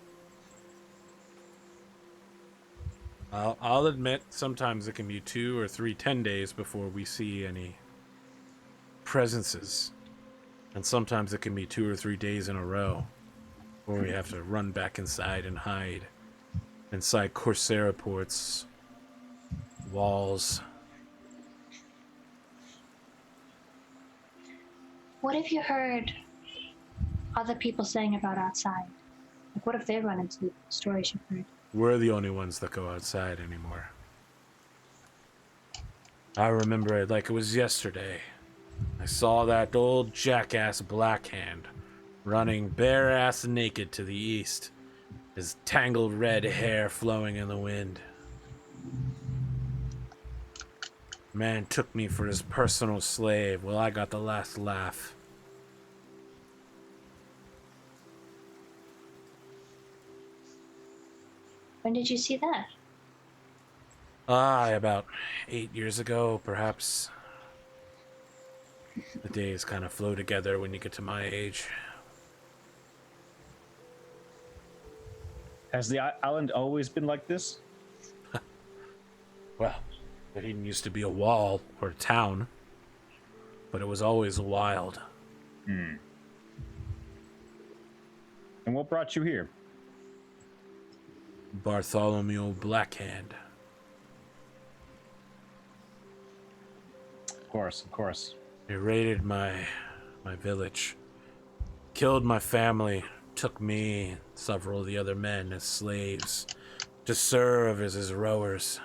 I'll admit, sometimes it can be 2 or 3 10 days before we see any presences. And sometimes it can be 2 or 3 days in a row where we have to run back inside and hide inside Corsairs Port's walls. What have you heard other people saying about outside? Like, what if they run into the stories you've heard? We're the only ones that go outside anymore. I remember it like it was yesterday. I saw that old jackass Blackhand running bare-ass naked to the east, his tangled red hair flowing in the wind. Man took me for his personal slave. Well, I got the last laugh. When did you see that? About 8 years ago, perhaps. The days kind of flow together when you get to my age. Has the island always been like this? Well, there didn't used to be a wall or a town, but it was always wild. And what brought you here? Bartholomew Blackhand. Of course, of course. He raided my village, killed my family, took me and several of the other men as slaves to serve as his rowers.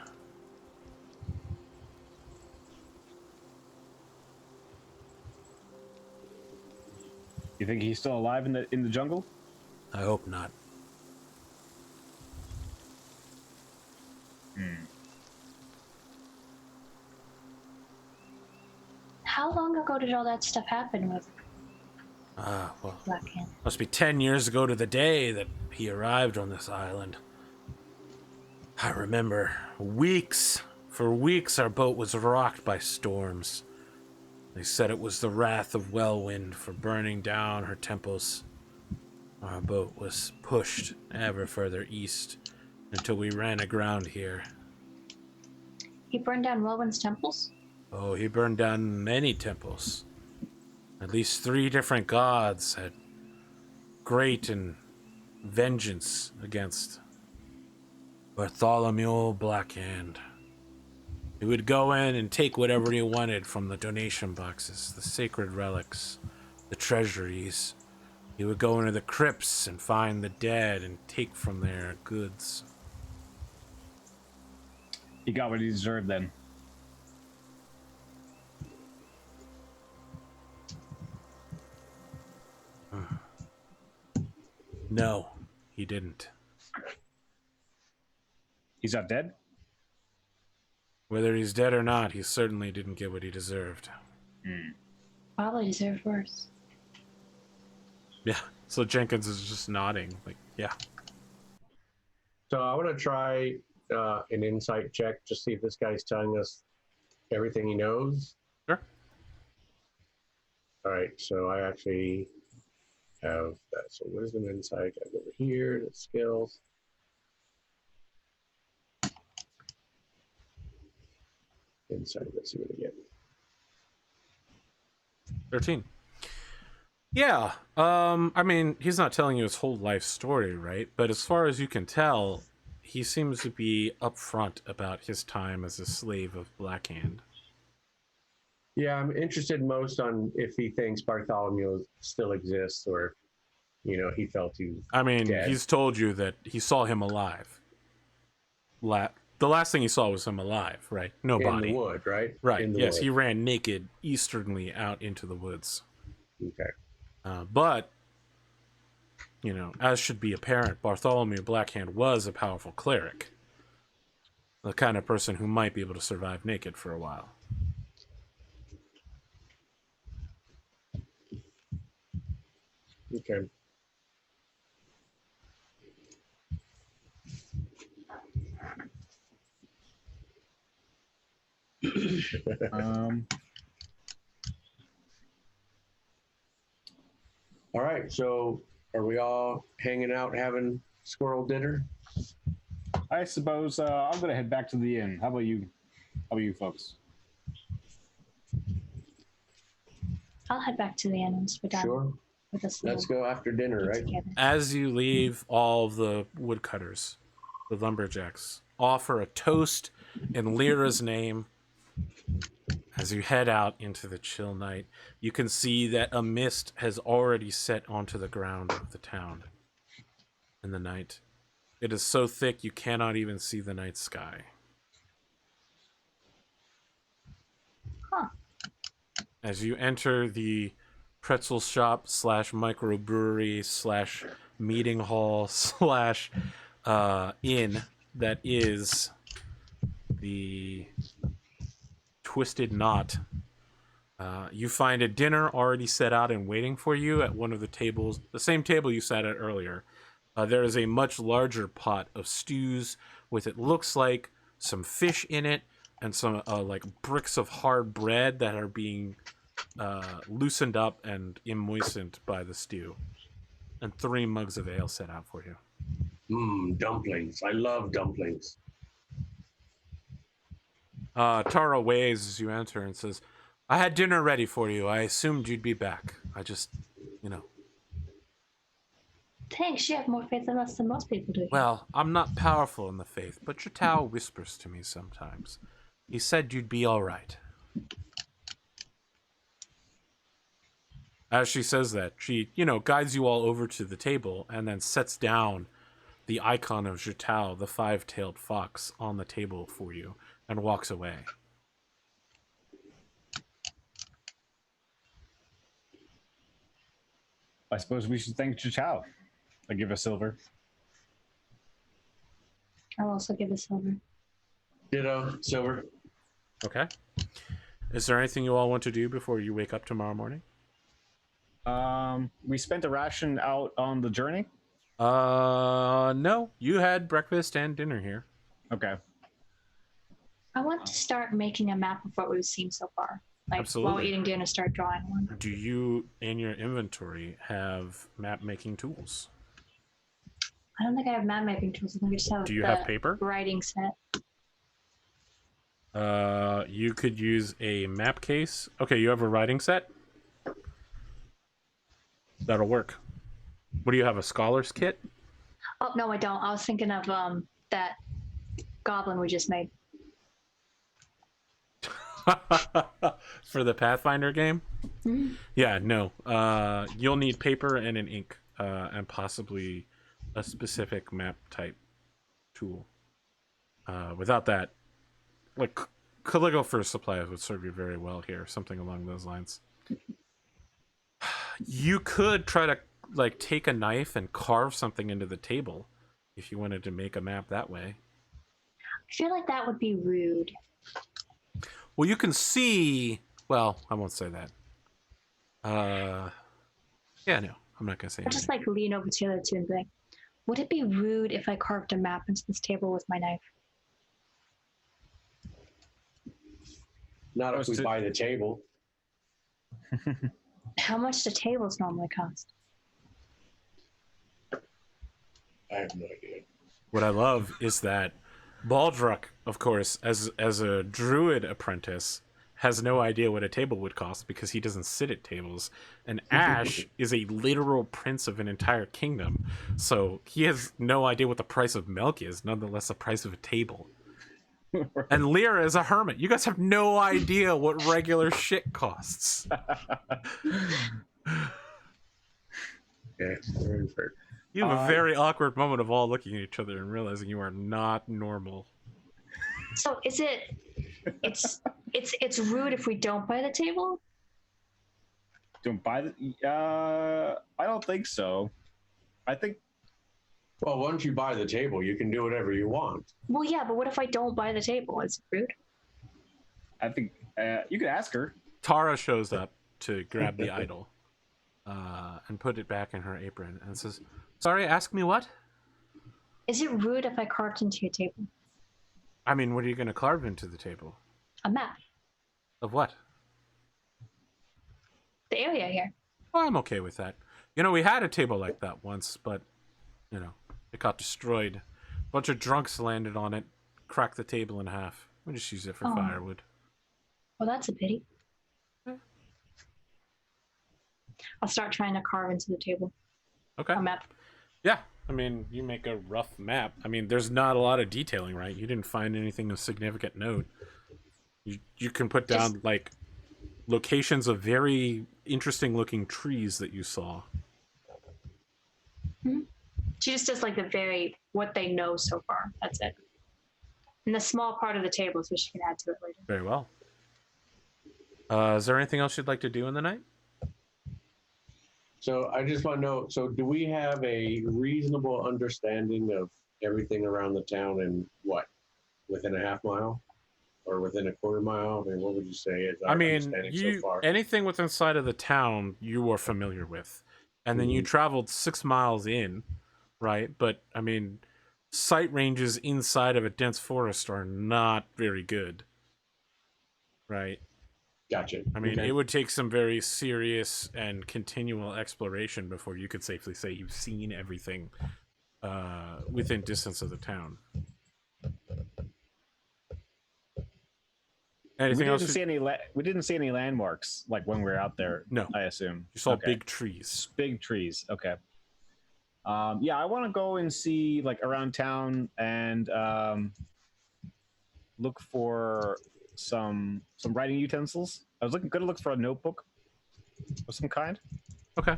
You think he's still alive in the jungle? I hope not. How long ago did all that stuff happen with Well, Blackhand? must be 10 years ago to the day that he arrived on this island. I remember weeks. For weeks, our boat was rocked by storms. They said it was the wrath of Wellwind for burning down her temples. Our boat was pushed ever further east until we ran aground here. He burned down Wellwind's temples? Oh, he burned down many temples. At least 3 different gods had great and vengeance against Bartholomew Blackhand. He would go in and take whatever he wanted from the donation boxes, the sacred relics, the treasuries. He would go into the crypts and find the dead and take from their goods. He got what he deserved then. No, he didn't. He's not dead? Whether he's dead or not, he certainly didn't get what he deserved. Probably deserved worse. Yeah, so Jenkins is just nodding, like, yeah. So I want to try an insight check to see if this guy's telling us everything he knows. Sure. All right, so I actually have that. So wisdom, insight, I go over here, the skills. Insight, let's see what I get. 13. Yeah, I mean, he's not telling you his whole life story, right? But as far as you can tell, he seems to be upfront about his time as a slave of Blackhand. Yeah, I'm interested most on if he thinks Bartholomew still exists or, you know, he felt he was I mean, dead. he's told you that he saw him alive. The last thing he saw was him alive, right? No in body. the wood, right? Right, In the yes, wood. he ran naked easternly out into the woods. Okay. But, you know, as should be apparent, Bartholomew Blackhand was a powerful cleric. The kind of person who might be able to survive naked for a while. Okay. All right, so are we all hanging out having squirrel dinner? I suppose I'm gonna head back to the inn. How about you? How about you folks? I'll head back to the inn once we're done Sure. with this Let's little go after dinner, get right? together. As you leave, all of the woodcutters, the lumberjacks, offer a toast in Lyra's name. As you head out into the chill night, you can see that a mist has already set onto the ground of the town in the night. It is so thick you cannot even see the night sky. Huh. As you enter the pretzel shop / microbrewery / meeting hall / inn that is the Twisted Knot, you find a dinner already set out and waiting for you at one of the tables, the same table you sat at earlier. There is a much larger pot of stews with, it looks like, some fish in it and some like bricks of hard bread that are being loosened up and moistened by the stew, and 3 mugs of ale set out for you. Dumplings. I love dumplings. Tara waves as you enter and says, I had dinner ready for you. I assumed you'd be back. I just, you know. Thanks, you have more faith in us than most people do. Well, I'm not powerful in the faith, but Chatao whispers to me sometimes. He said you'd be all right. As she says that, she, guides you all over to the table and then sets down the icon of Chatao, the 5-tailed fox, on the table for you and walks away. I suppose we should thank Chao. I give a silver. I'll also give a silver. Ditto, silver. Okay. Is there anything you all want to do before you wake up tomorrow morning? We spent a ration out on the journey. No. You had breakfast and dinner here. Okay. I want to start making a map of what we've seen so far. Like, Absolutely. while eating dinner, start drawing one. Do you, in your inventory, have map-making tools? I don't think I have map mapping tools. I think I just have Do you the have paper? writing set. You could use a map case. Okay, you have a writing set? That'll work. What do you have, a scholar's kit? Oh, no, I don't. I was thinking of that goblin we just made. For the Pathfinder game? Mm-hmm. Yeah, no. You'll need paper and an ink, and possibly a specific map type tool. Without that, like, calligrapher's supplies would serve you very well here, something along those lines. You could try to, like, take a knife and carve something into the table if you wanted to make a map that way. I feel like that would be rude. Well, you can see... Well, I won't say that. Yeah, no. I'm not going to say I'll anything. just, like, lean over to the other two and be like, would it be rude if I carved a map into this table with my knife? Not if we buy the table. How much do tables normally cost? I have no idea. What I love is that Baldruck, of course, as a druid apprentice, has no idea what a table would cost because he doesn't sit at tables. And Ash is a literal prince of an entire kingdom, so he has no idea what the price of milk is, nonetheless the price of a table. And Lyra is a hermit. You guys have no idea what regular shit costs. Yeah, very fair. You have a very awkward moment of all looking at each other and realizing you are not normal. So is it... It's rude if we don't buy the table? Don't buy the... I don't think so. I think... Well, once you buy the table, you can do whatever you want. Well, yeah, but what if I don't buy the table? Is it rude? I think... you could ask her. Tara shows up to grab the idol and put it back in her apron and says, sorry, ask me what? Is it rude if I carved into your table? I mean, what are you going to carve into the table? A map. Of what? The area here. Oh, I'm okay with that. You know, we had a table like that once, but, it got destroyed. A bunch of drunks landed on it, cracked the table in half. We just use it for firewood. Well, that's a pity. Yeah. I'll start trying to carve into the table. Okay. A map. Yeah. I mean, you make a rough map. I mean, there's not a lot of detailing, right? You didn't find anything of significant note. You can put down, like, locations of very interesting looking trees that you saw. Hmm? She just does, like, what they know so far. That's it. And the small part of the table, so she can add to it later. Very well. Is there anything else you'd like to do in the night? So I just want to know, so do we have a reasonable understanding of everything around the town and what? Within a half mile? Or within a quarter mile? I mean, what would you say is our understanding so far? Anything within sight of the town you are familiar with. And then you traveled 6 miles in, right? But, I mean, sight ranges inside of a dense forest are not very good. Right? Gotcha. I mean, Okay. it would take some very serious and continual exploration before you could safely say you've seen everything within distance of the town. Anything else? We didn't see any landmarks like when we were out there. No. I assume You saw Okay. big trees. Big trees. Okay. Yeah, I want to go and see like around town and look for some writing utensils. I was gonna look for a notebook of some kind. Okay.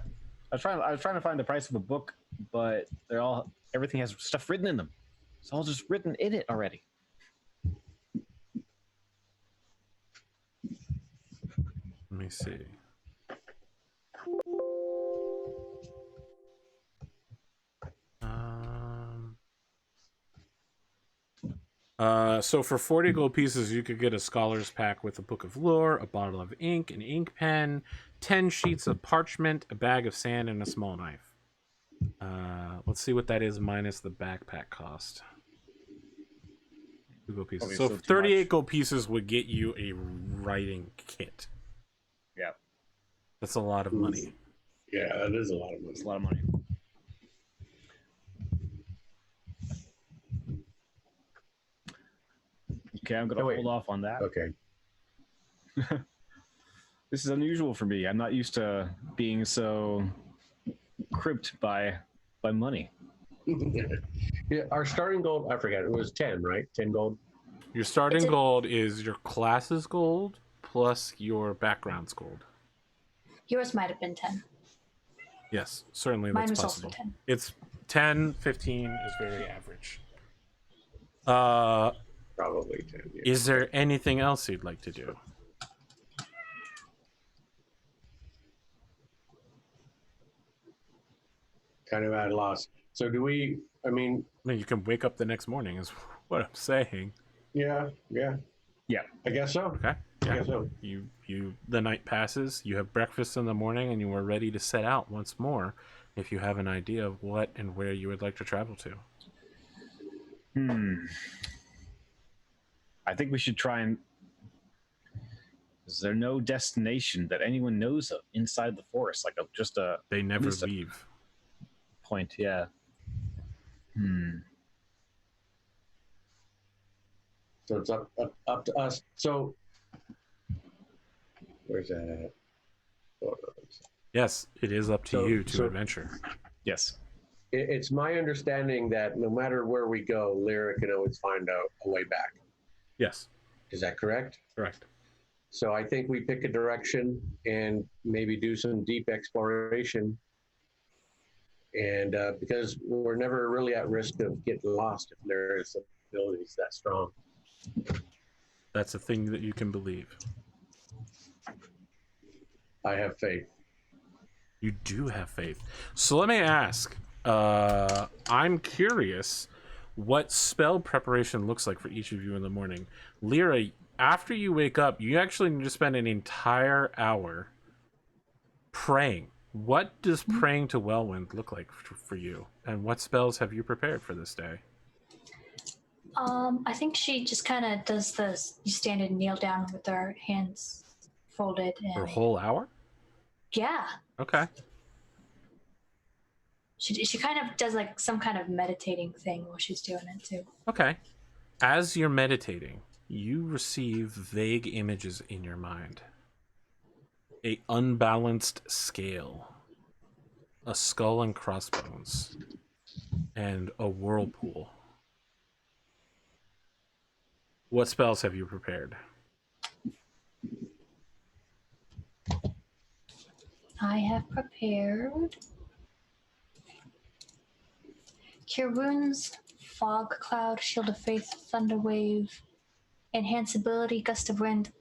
I was trying to find the price of a book, but everything has stuff written in them. It's all just written in it already. Let me see. So for 40 gold pieces, you could get a scholar's pack with a book of lore, a bottle of ink, an ink pen, 10 sheets of parchment, a bag of sand, and a small knife. Let's see what that is minus the backpack cost. 2 gold pieces. So 38 gold pieces would get you a writing kit. Yeah. That's a lot of money. Yeah, that is a lot of money. It's a lot of money. Okay, I'm going to hold off on that. Okay. This is unusual for me. I'm not used to being so crimped by money. Yeah, our starting gold, I forget, it was 10, right? 10 gold? Your starting gold is your class's gold plus your background's gold. Yours might have been 10. Yes, certainly Mine that's was possible. also 10. It's 10, 15 is very average. Probably 10. Yeah. Is there anything else you'd like to do? Kind of at a loss. So do we, I mean, You can wake up the next morning is what I'm saying. yeah. I guess so. Okay. I Yeah. guess so. The night passes, you have breakfast in the morning, and you are ready to set out once more if you have an idea of what and where you would like to travel to. I think we should try and... Is there no destination that anyone knows of inside the forest? Like just a They never least a- leave. point, yeah. So it's up to us. So where's that at? Hold on. Yes, it is up to you to adventure. Yes. It's my understanding that no matter where we go, Lyra can always find a way back. Yes, Is that correct? correct. So I think we pick a direction and maybe do some deep exploration. And because we're never really at risk of getting lost if Lyra's ability is that strong. That's a thing that you can believe. I have faith. You do have faith. So let me ask. I'm curious what spell preparation looks like for each of you in the morning. Lyra, after you wake up, you actually need to spend an entire hour praying. What does praying to Wellwind look like for you? And what spells have you prepared for this day? I think she just kind of does the standard kneel down with her hands folded. And, For a whole hour? yeah. Okay. She kind of does like some kind of meditating thing while she's doing it too. Okay. As you're meditating, you receive vague images in your mind. A unbalanced scale, a skull and crossbones, and a whirlpool. What spells have you prepared? I have prepared Cure Wounds, Fog Cloud, Shield of Faith, Thunder Wave, Enhance Ability, Gust of Wind,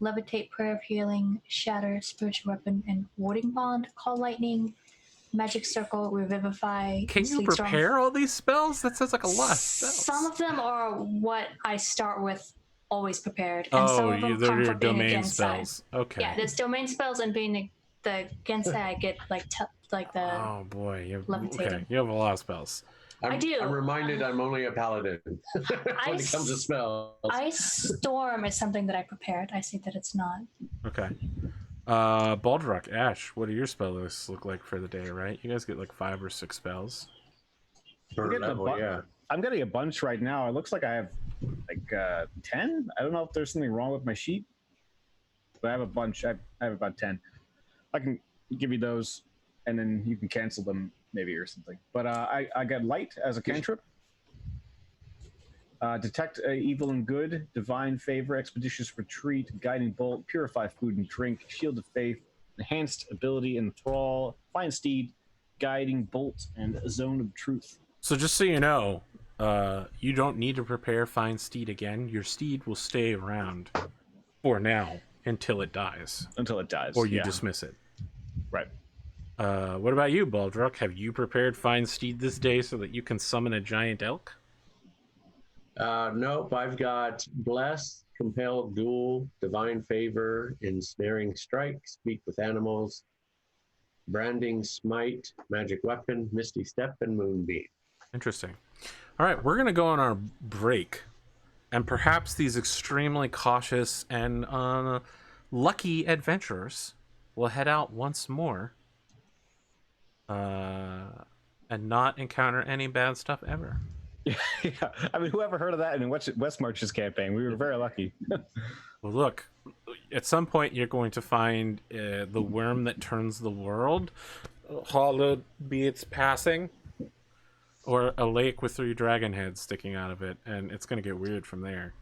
Levitate, Prayer of Healing, Shatter, Spiritual Weapon, and Warding Bond, Call Lightning, Magic Circle, Revivify. Can you Sleep Storm. prepare all these spells? That sounds like a lot of spells. Some of them are what I start with always prepared, and some of them they're come your from being a domain Gensai. spells. Okay. Yeah, there's domain spells, and being the Gensai, I get like the Oh boy, you have, Levitating. okay, you have a lot of spells. I'm, I do. I'm reminded I'm only a paladin when it comes to spells. Ice Storm is something that I prepared. I see that it's not. Okay. Baldrock, Ash, what do your spell lists look like for the day, right? You guys get like 5 or 6 spells. Per getting a level, bu- yeah. I'm getting a bunch right now. It looks like I have like 10. I don't know if there's something wrong with my sheet, but I have a bunch. I have about 10. I can give you those, and then you can cancel them maybe or something. But I got light as a cantrip. Detect evil and good, divine favor, expeditious retreat, guiding bolt, purify food and drink, shield of faith, enhanced ability, enthrall, find steed, guiding bolt, and zone of truth. So just so you know, you don't need to prepare Find Steed again. Your steed will stay around for now until it dies. Until it dies. Or you dismiss it. Right. What about you, Baldrock? Have you prepared Find Steed this day so that you can summon a giant elk? Nope, I've got Bless, Compel, Duel, Divine Favor, Ensnaring Strike, Speak with Animals, Branding Smite, Magic Weapon, Misty Step, and Moonbeam. Interesting. All right, we're going to go on our break. And perhaps these extremely cautious and lucky adventurers will head out once more and not encounter any bad stuff ever. Yeah, I mean, whoever heard of that in Westmarches campaign? We were very lucky. Well, look, at some point you're going to find the worm that turns the world, hallowed be its passing, or a lake with 3 dragon heads sticking out of it, and it's going to get weird from there.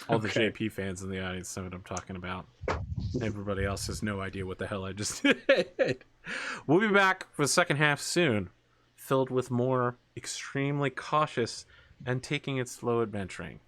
All the JP fans in the audience know what I'm talking about. Everybody else has no idea what the hell I just did. We'll be back for the second half soon, filled with more extremely cautious and taking it slow adventuring.